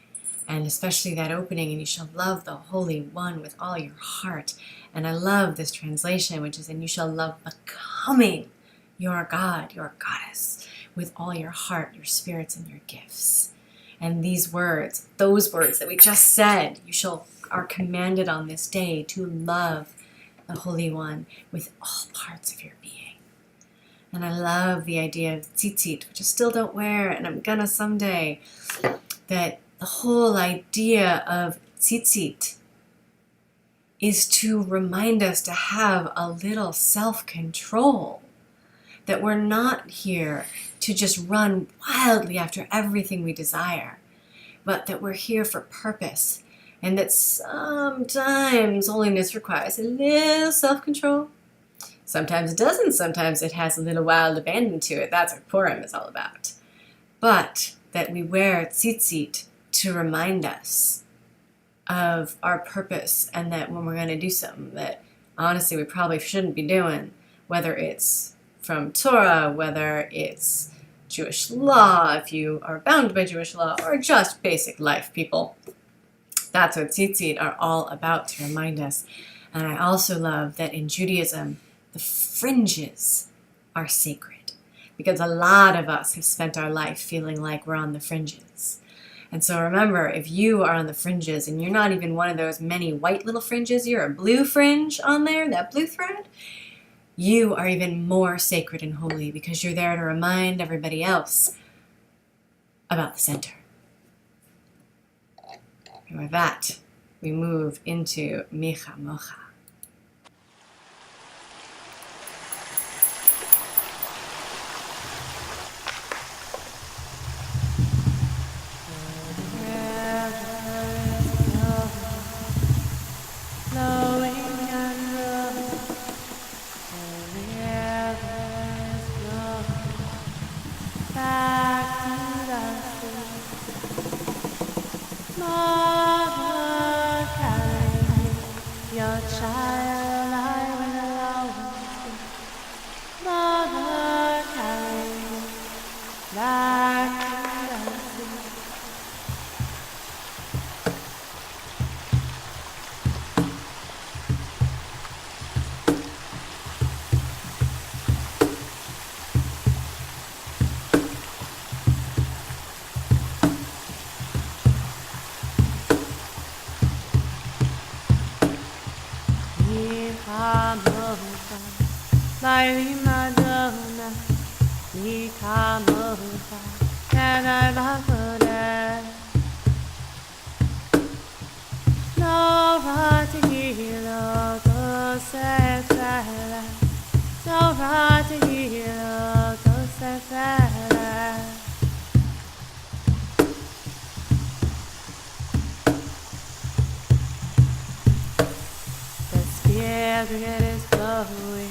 Speaker 1: And especially that opening, and you shall love the Holy One with all your heart. And I love this translation, which is, and you shall love becoming your God, your goddess, with all your heart, your spirits, and your gifts. And these words, those words that we just said, are commanded on this day to love the Holy One, with all parts of your being. And I love the idea of tzitzit, which I still don't wear, and I'm gonna someday. That the whole idea of tzitzit is to remind us to have a little self-control. That we're not here to just run wildly after everything we desire, but that we're here for purpose, and that sometimes holiness requires a little self-control. Sometimes it doesn't. Sometimes it has a little wild abandon to it. That's what Purim is all about. But that we wear tzitzit to remind us of our purpose, and that when we're going to do something that honestly we probably shouldn't be doing, whether it's from Torah, whether it's Jewish law, if you are bound by Jewish law, or just basic life, people. That's what tzitzit are all about, to remind us. And I also love that in Judaism, the fringes are sacred, because a lot of us have spent our life feeling like we're on the fringes. And so remember, if you are on the fringes and you're not even one of those many white little fringes, you're a blue fringe on there, that blue thread, you are even more sacred and holy, because you're there to remind everybody else about the center. And with that, we move into Micha Mocha.
Speaker 2: Spirit is flowing,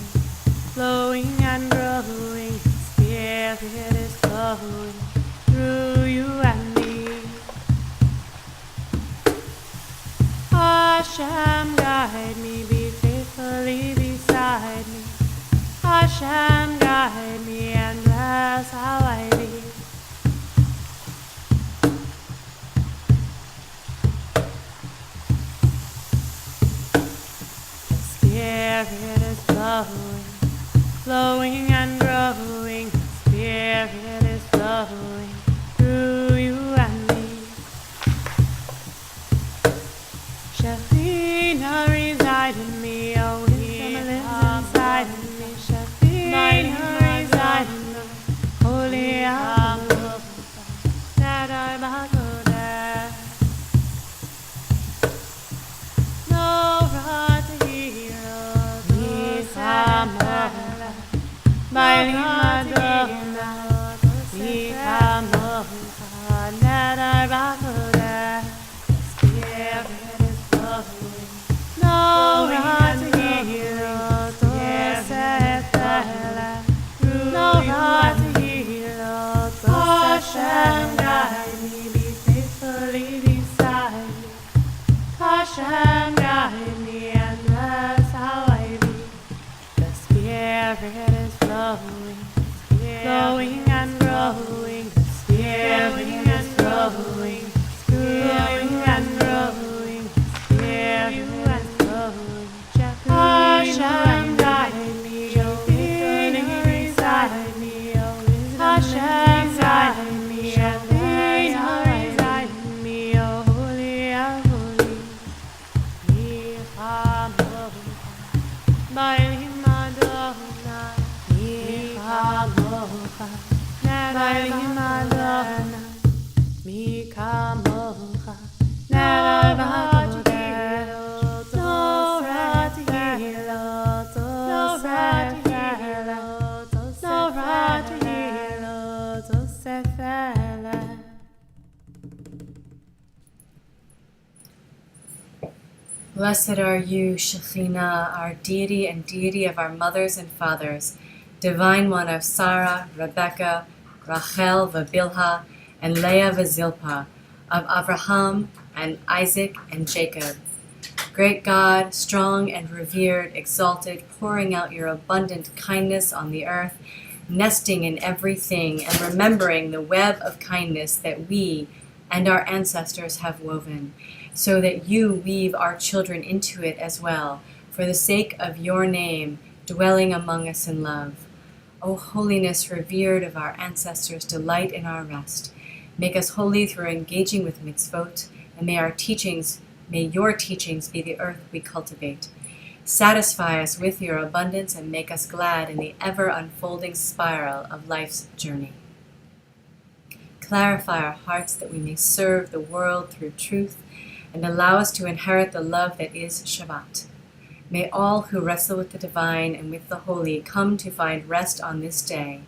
Speaker 2: flowing and growing. Spirit is flowing through you and me. Hashem, guide me, be faithfully beside me. Hashem, guide me and bless how I be. Spirit is flowing, flowing and growing. Spirit is flowing through you and me. Shekhinah reside in me, oh wisdom lives inside in me. Shekhinah reside in me, holy Abba, that I might go there. No right to hear, my Madonna, Spirit is flowing, no right to hear, no right to hear, Hashem, guide me, be faithfully beside me. Hashem, guide me and bless how I be. The Spirit is flowing, flowing and growing. The Spirit is flowing, flowing and growing. Spirit is flowing. Hashem, guide me, oh, reside me, oh, Hashem, guide me, and reside in me, oh, holy, holy.
Speaker 1: Blessed are you, Shekhinah, our deity and deity of our mothers and fathers, divine one of Sarah, Rebecca, Rachel, Bilhah, and Leah, Zilpah, of Abraham and Isaac and Jacob. Great God, strong and revered, exalted, pouring out your abundant kindness on the earth, nesting in everything and remembering the web of kindness that we and our ancestors have woven, so that you weave our children into it as well, for the sake of your name, dwelling among us in love. O holiness revered of our ancestors, delight in our rest. Make us holy through engaging with mitzvot, and may your teachings be the earth we cultivate. Satisfy us with your abundance and make us glad in the ever-unfolding spiral of life's journey. Clarify our hearts that we may serve the world through truth, and allow us to inherit the love that is Shabbat. May all who wrestle with the divine and with the holy come to find rest on this day.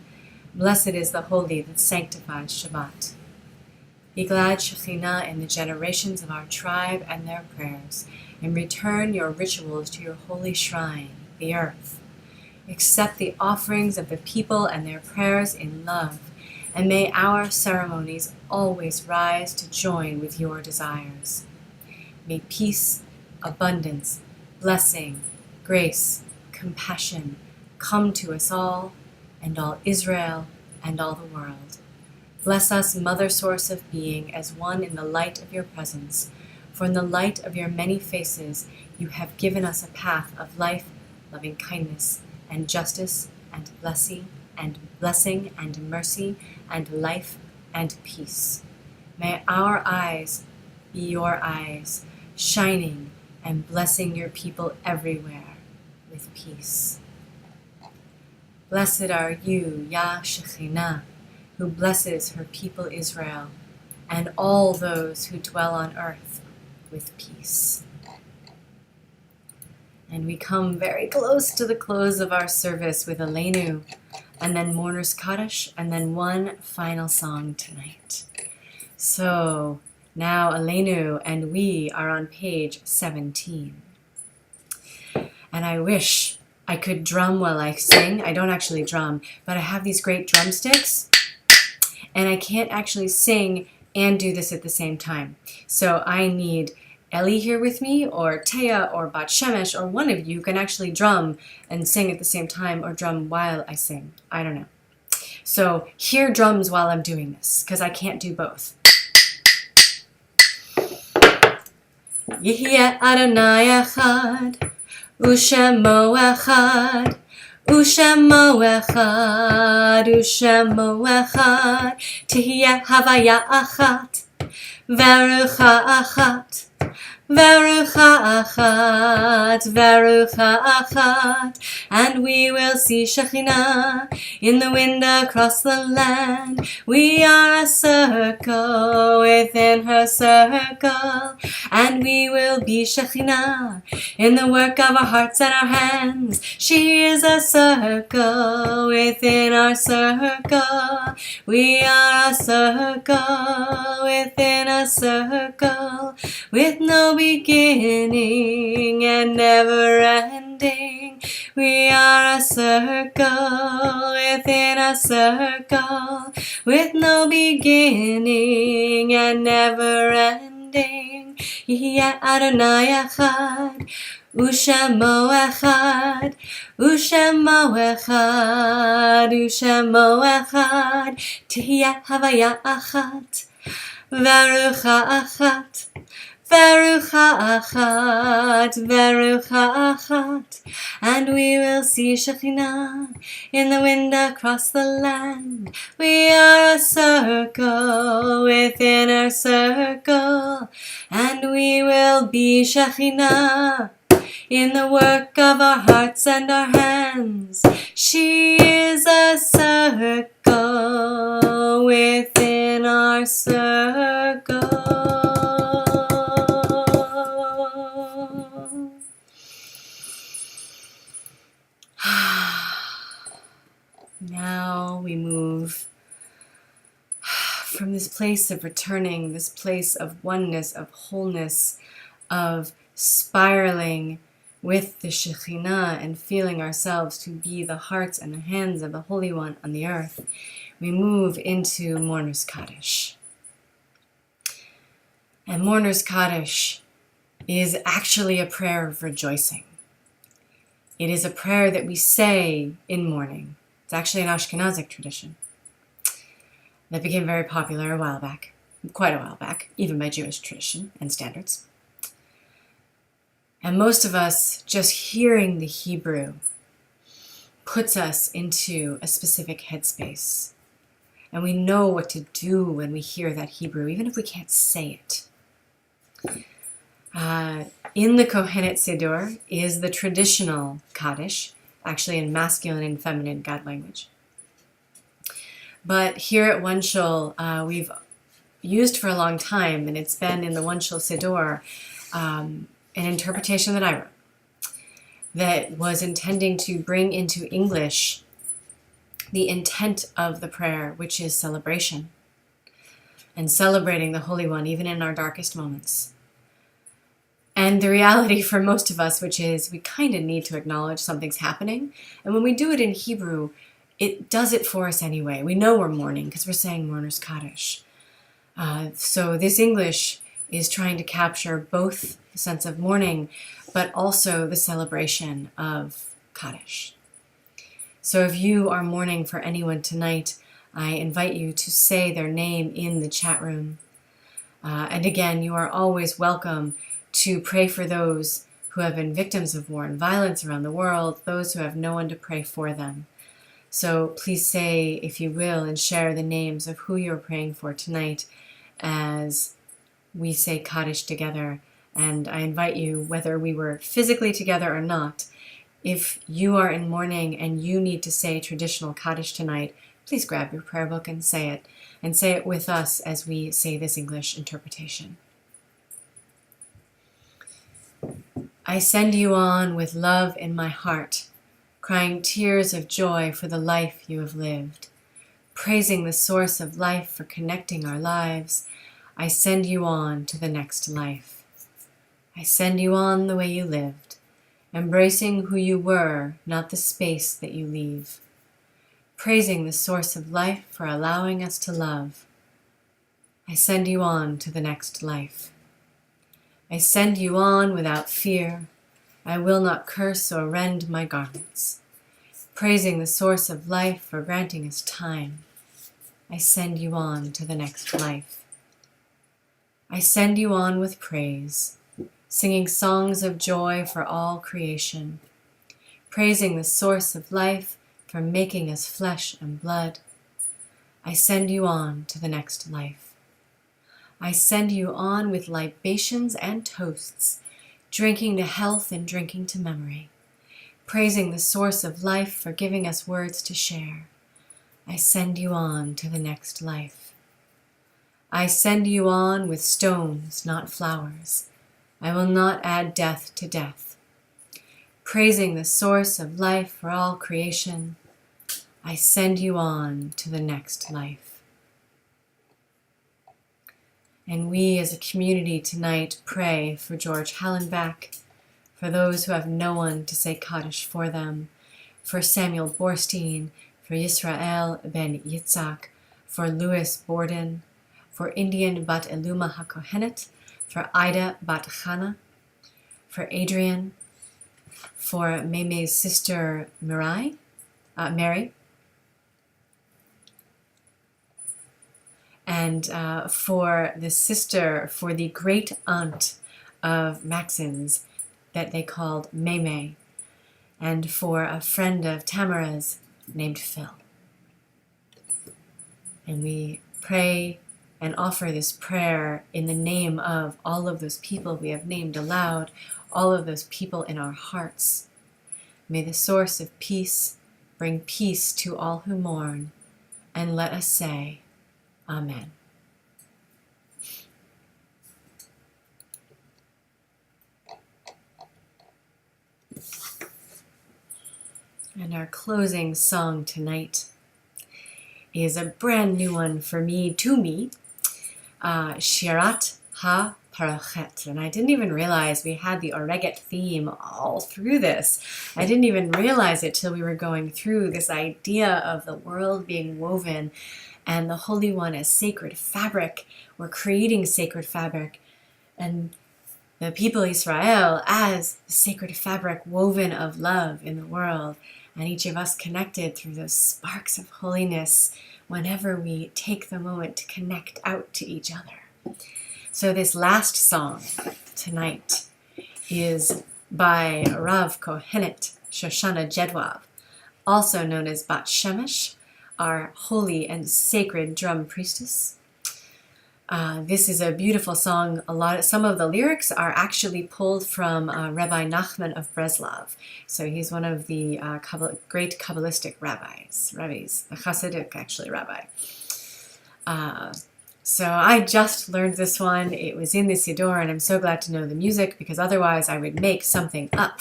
Speaker 1: Blessed is the holy that sanctifies Shabbat. Be glad, Shekhinah, in the generations of our tribe and their prayers, and return your rituals to your holy shrine, the earth. Accept the offerings of the people and their prayers in love, and may our ceremonies always rise to join with your desires. May peace, abundance, blessing, grace, compassion come to us all, and all Israel, and all the world. Bless us, Mother Source of Being, as one in the light of your presence, for in the light of your many faces you have given us a path of life, loving kindness, and justice, and blessing, and mercy, and life, and peace. May our eyes be your eyes, shining and blessing your people everywhere with peace. Blessed are you, Yah Shekhinah, who blesses her people Israel, and all those who dwell on earth with peace. And we come very close to the close of our service with Aleinu, and then Mourner's Kaddish, and then one final song tonight. So now Aleinu and we are on page 17. And I wish I could drum while I sing. I don't actually drum, but I have these great drumsticks, and I can't actually sing and do this at the same time. So I need Ellie here with me, or Taya, or Bat Shemesh, or one of you can actually drum and sing at the same time, or drum while I sing. I don't know. So hear drums while I'm doing this, because I can't do both. Yihye Adonai Echad, Ushemo Echad, Ushemo Echad, Ushemo Echad, Tihye Havaya Achat, Verucha Achat, Verucha Achat, Verucha Achat, and we will see Shekhinah in the wind across the land. We are a circle within her circle, and we will be Shekhinah in the work of our hearts and our hands. She is a circle within our circle. We are a circle within a circle, with no beginning and never ending. We are a circle within a circle, with no beginning and never ending. Yihye Adonai Echad, Ushemo Echad, Ushemo Echad, Ushemo Echad, Tihye Havaya Achat, Verucha Achat, Verucha Achat, Verucha Achat, and we will see Shekhinah in the wind across the land. We are a circle within our circle, and we will be Shekhinah in the work of our hearts and our hands. She is a circle our circle. Now we move from this place of returning, this place of oneness, of wholeness, of spiraling with the Shekhinah and feeling ourselves to be the hearts and the hands of the Holy One on the earth. We move into Mourner's Kaddish. And Mourner's Kaddish is actually a prayer of rejoicing. It is a prayer that we say in mourning. It's actually an Ashkenazic tradition that became very popular quite a while back, even by Jewish tradition and standards. And most of us, just hearing the Hebrew puts us into a specific headspace. And we know what to do when we hear that Hebrew, even if we can't say it. In the Kohenet Siddur is the traditional Kaddish, actually in masculine and feminine God language. But here at OneShul, we've used for a long time, and it's been in the OneShul Siddur, an interpretation that I wrote that was intending to bring into English the intent of the prayer, which is celebration, and celebrating the Holy One even in our darkest moments. And the reality for most of us, which is we kind of need to acknowledge something's happening. And when we do it in Hebrew, it does it for us anyway. We know we're mourning because we're saying Mourner's Kaddish. So this English is trying to capture both the sense of mourning, but also the celebration of Kaddish. So if you are mourning for anyone tonight, I invite you to say their name in the chat room. And again, you are always welcome to pray for those who have been victims of war and violence around the world, those who have no one to pray for them. So please say, if you will, and share the names of who you're praying for tonight as we say Kaddish together. And I invite you, whether we were physically together or not, if you are in mourning and you need to say traditional Kaddish tonight, please grab your prayer book and say it with us as we say this English interpretation. I send you on with love in my heart, crying tears of joy for the life you have lived. Praising the source of life for connecting our lives, I send you on to the next life. I send you on the way you lived, embracing who you were, not the space that you leave. Praising the source of life for allowing us to love. I send you on to the next life. I send you on without fear. I will not curse or rend my garments. Praising the source of life for granting us time. I send you on to the next life. I send you on with praise, singing songs of joy for all creation. Praising the source of life for making us flesh and blood. I send you on to the next life. I send you on with libations and toasts, drinking to health and drinking to memory, praising the source of life for giving us words to share. I send you on to the next life. I send you on with stones, not flowers. I will not add death to death. Praising the source of life for all creation, I send you on to the next life. And we as a community tonight pray for George Hallenbach, for those who have no one to say Kaddish for them, for Samuel Borstein, for Yisrael ben Yitzhak, for Louis Borden, for Indian Bat Eluma HaKohenet, for Ida Bat Chana, for Adrian, for Meme's sister Mary, and for the great aunt of Maxim's that they called Meme, and for a friend of Tamara's named Phil. And we pray and offer this prayer in the name of all of those people we have named aloud, all of those people in our hearts. May the source of peace bring peace to all who mourn, and let us say, Amen. And our closing song tonight is a brand new one for me, to me, Shirat HaParachet. And I didn't even realize we had the Oreget theme all through this. I didn't even realize it till we were going through this idea of the world being woven and the Holy One as sacred fabric. We're creating sacred fabric. And the people of Israel as the sacred fabric woven of love in the world. And each of us connected through those sparks of holiness whenever we take the moment to connect out to each other. So this last song tonight is by Rav Kohenet Shoshana Jedwab, also known as Bat Shemesh, our holy and sacred drum priestess. This is a beautiful song. Some of the lyrics are actually pulled from Rabbi Nachman of Breslov. So he's one of the great Kabbalistic rabbis, a Hasidic actually rabbi. So I just learned this one. It was in the Siddur, and I'm so glad to know the music because otherwise I would make something up.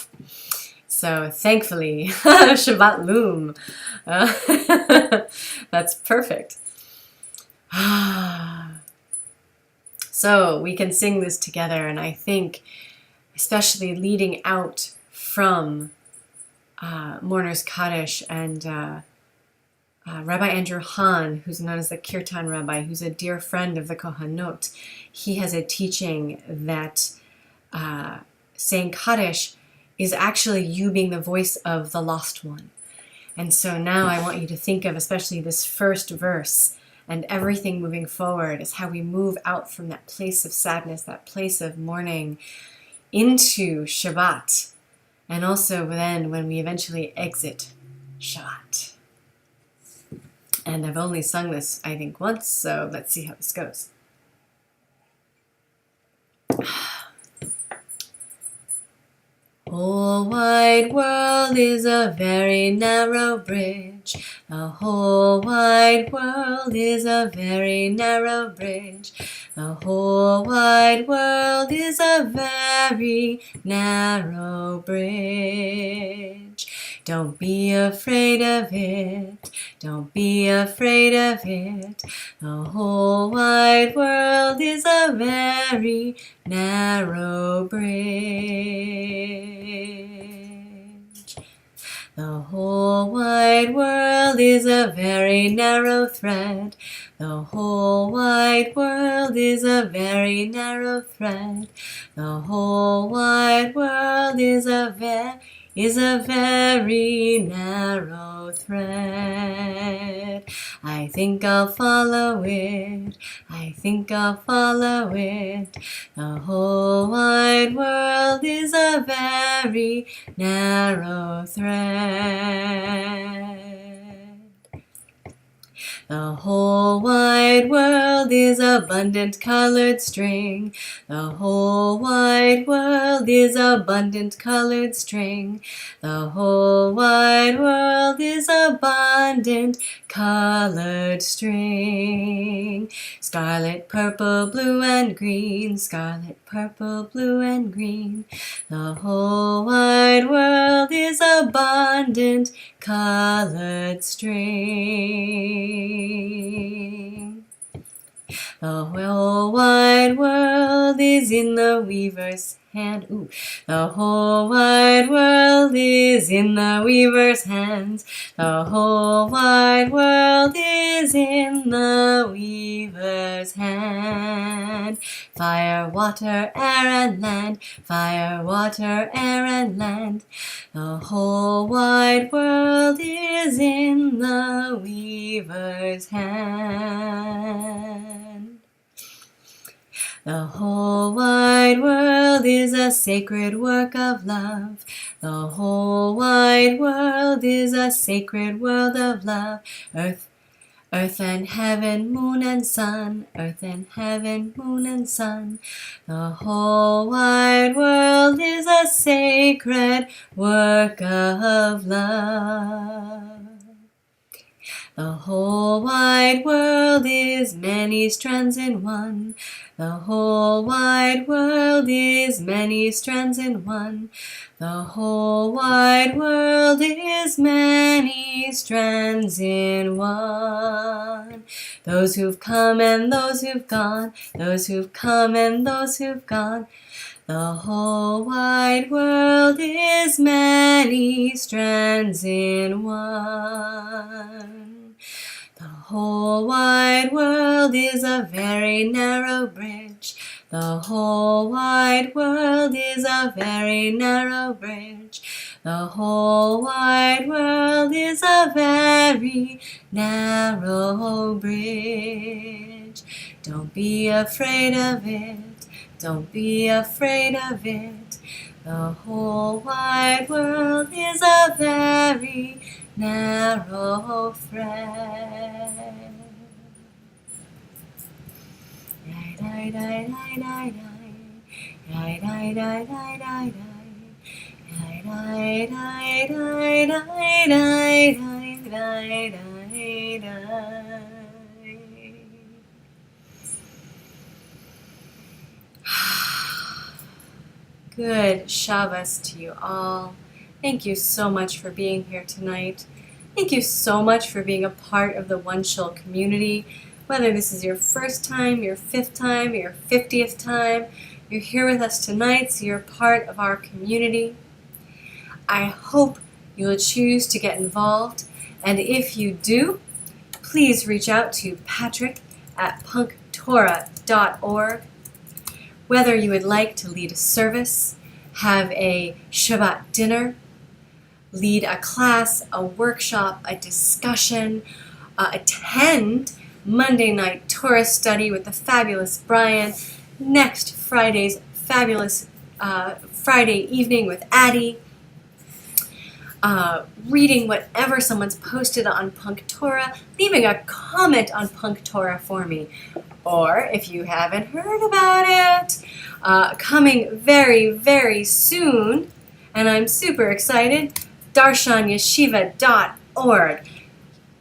Speaker 1: So thankfully, Shabbat Loom. That's perfect. So we can sing this together, and I think, especially leading out from Mourner's Kaddish and Rabbi Andrew Hahn, who's known as the Kirtan Rabbi, who's a dear friend of the Kohanot, he has a teaching that saying Kaddish is actually you being the voice of the lost one. And so now I want you to think of especially this first verse, and everything moving forward is how we move out from that place of sadness, that place of mourning, into Shabbat. And also then when we eventually exit Shabbat. And I've only sung this, I think, once, so let's see how this goes. Whole wide world is a very narrow bridge. The whole wide world is a very narrow bridge. The whole wide world is a very narrow bridge. Don't be afraid of it. Don't be afraid of it. The whole wide world is a very narrow bridge. The whole wide world is a very narrow thread. The whole wide world is a very narrow thread. The whole wide world is a very narrow thread. I think I'll follow it. I think I'll follow it. The whole wide world is a very narrow thread. The whole wide world is abundant colored string. The whole wide world is abundant colored string. The whole wide world is abundant colored string. Scarlet, purple, blue, and green. Scarlet, purple, blue, and green. The whole wide world is abundant colored string. The whole wide world is in the weaver's hand. Ooh. The whole wide world is in the weaver's hands. The whole wide world is in the weaver's hand. Fire, water, air, and land. Fire, water, air, and land. The whole wide world is in the weaver's hand. The whole wide world is a sacred work of love. The whole wide world is a sacred world of love. Earth and heaven, moon and sun. Earth and heaven, moon and sun. The whole wide world is a sacred work of love. The whole wide world is many strands in one. The whole wide world is many strands in one. The whole wide world is many strands in one. Those who've come and those who've gone, those who've come and those who've gone. The whole wide world is many strands in one. The whole wide world is a very narrow bridge. The whole wide world is a very narrow bridge. The whole wide world is a very narrow bridge. Don't be afraid of it. Don't be afraid of it. The whole wide world is a very narrow thread. Die, die, die, die, die, die, die, die, die, die, Good Shabbos to you all. Thank you so much for being here tonight. Thank you so much for being a part of the OneShul community. Whether this is your first time, your 5th time, your 50th time, you're here with us tonight, so you're part of our community. I hope you'll choose to get involved, and if you do, please reach out to Patrick at punktorah.org. Whether you would like to lead a service, have a Shabbat dinner, lead a class, a workshop, a discussion, attend Monday night Torah study with the fabulous Brian, next Friday's fabulous Friday evening with Addie, reading whatever someone's posted on punktorah, leaving a comment on punktorah for me. Or, if you haven't heard about it, coming very, very soon, and I'm super excited, darshanyeshiva.org.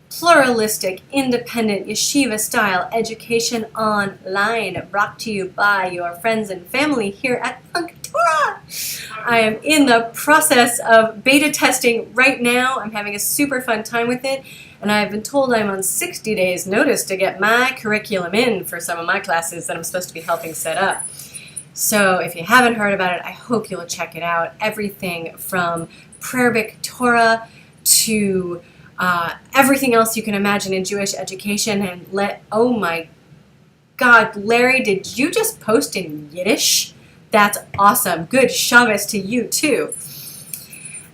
Speaker 1: Pluralistic, independent, yeshiva-style education online, brought to you by your friends and family here at punktorah. I am in the process of beta testing right now. I'm having a super fun time with it, and I've been told I'm on 60 days notice to get my curriculum in for some of my classes that I'm supposed to be helping set up. So if you haven't heard about it, I hope you'll check it out. Everything from prayer book Torah to everything else you can imagine in Jewish education. And oh my God, Larry, did you just post in Yiddish? That's awesome. Good Shabbos to you too.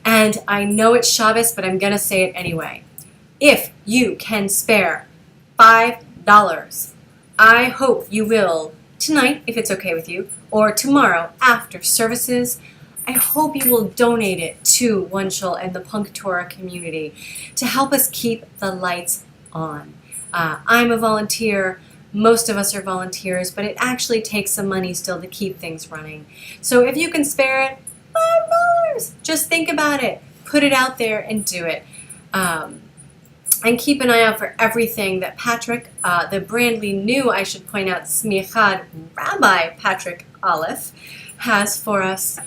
Speaker 1: And I know it's Shabbos, but I'm going to say it anyway. If you can spare $5, I hope you will tonight, if it's okay with you, or tomorrow after services. I hope you will donate it to OneShul and the punktorah community to help us keep the lights on. I'm a volunteer. Most of us are volunteers, but it actually takes some money still to keep things running. So if you can spare it, $5. Just think about it. Put it out there and do it. And keep an eye out for everything that Patrick, the brandly new, I should point out, Smichad Rabbi Patrick Aleph, has for us.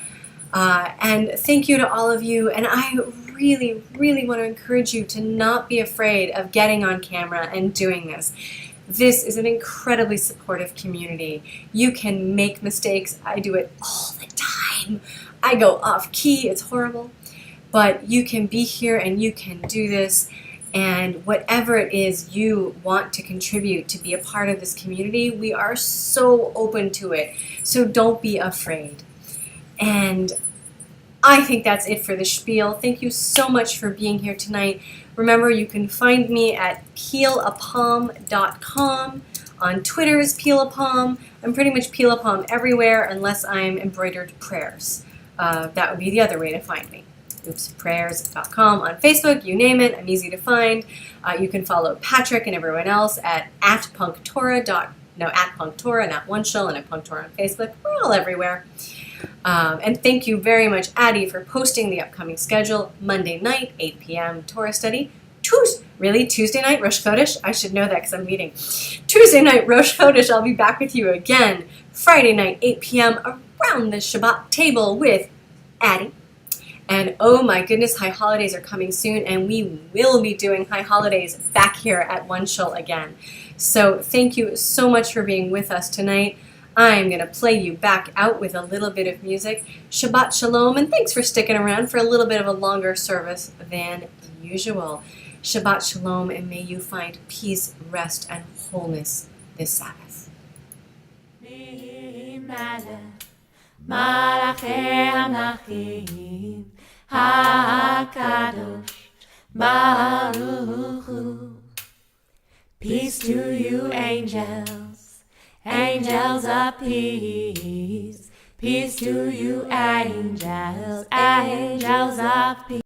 Speaker 1: And thank you to all of you. And I really, really want to encourage you to not be afraid of getting on camera and doing this. This is an incredibly supportive community. You can make mistakes. I do it all the time. I go off key. It's horrible. But you can be here and you can do this. And whatever it is you want to contribute to be a part of this community, we are so open to it. So don't be afraid. And I think that's it for the spiel. Thank you so much for being here tonight. Remember, you can find me at peelapalm.com. On Twitter is peelapalm. I'm pretty much peelapalm everywhere unless I'm embroidered prayers. That would be the other way to find me. Prayers.com. On Facebook, you name it, I'm easy to find. You can follow Patrick and everyone else at punktorah, at punktorah, not OneShul, and at punktorah on Facebook. We're all everywhere. And thank you very much, Addie, for posting the upcoming schedule. Monday night, 8 p.m. Torah study. Really? Tuesday night, Rosh Chodesh? I should know that because I'm meeting. Tuesday night, Rosh Chodesh, I'll be back with you again. Friday night, 8 p.m. around the Shabbat table with Addie. And oh my goodness, High Holidays are coming soon, and we will be doing High Holidays back here at OneShul again. So thank you so much for being with us tonight. I'm going to play you back out with a little bit of music. Shabbat Shalom, and thanks for sticking around for a little bit of a longer service than usual. Shabbat Shalom, and may you find peace, rest, and wholeness this Sabbath.
Speaker 2: HaKadosh Baruch Hu. Peace to you, angels, angels of peace. Peace to you, angels, angels of peace.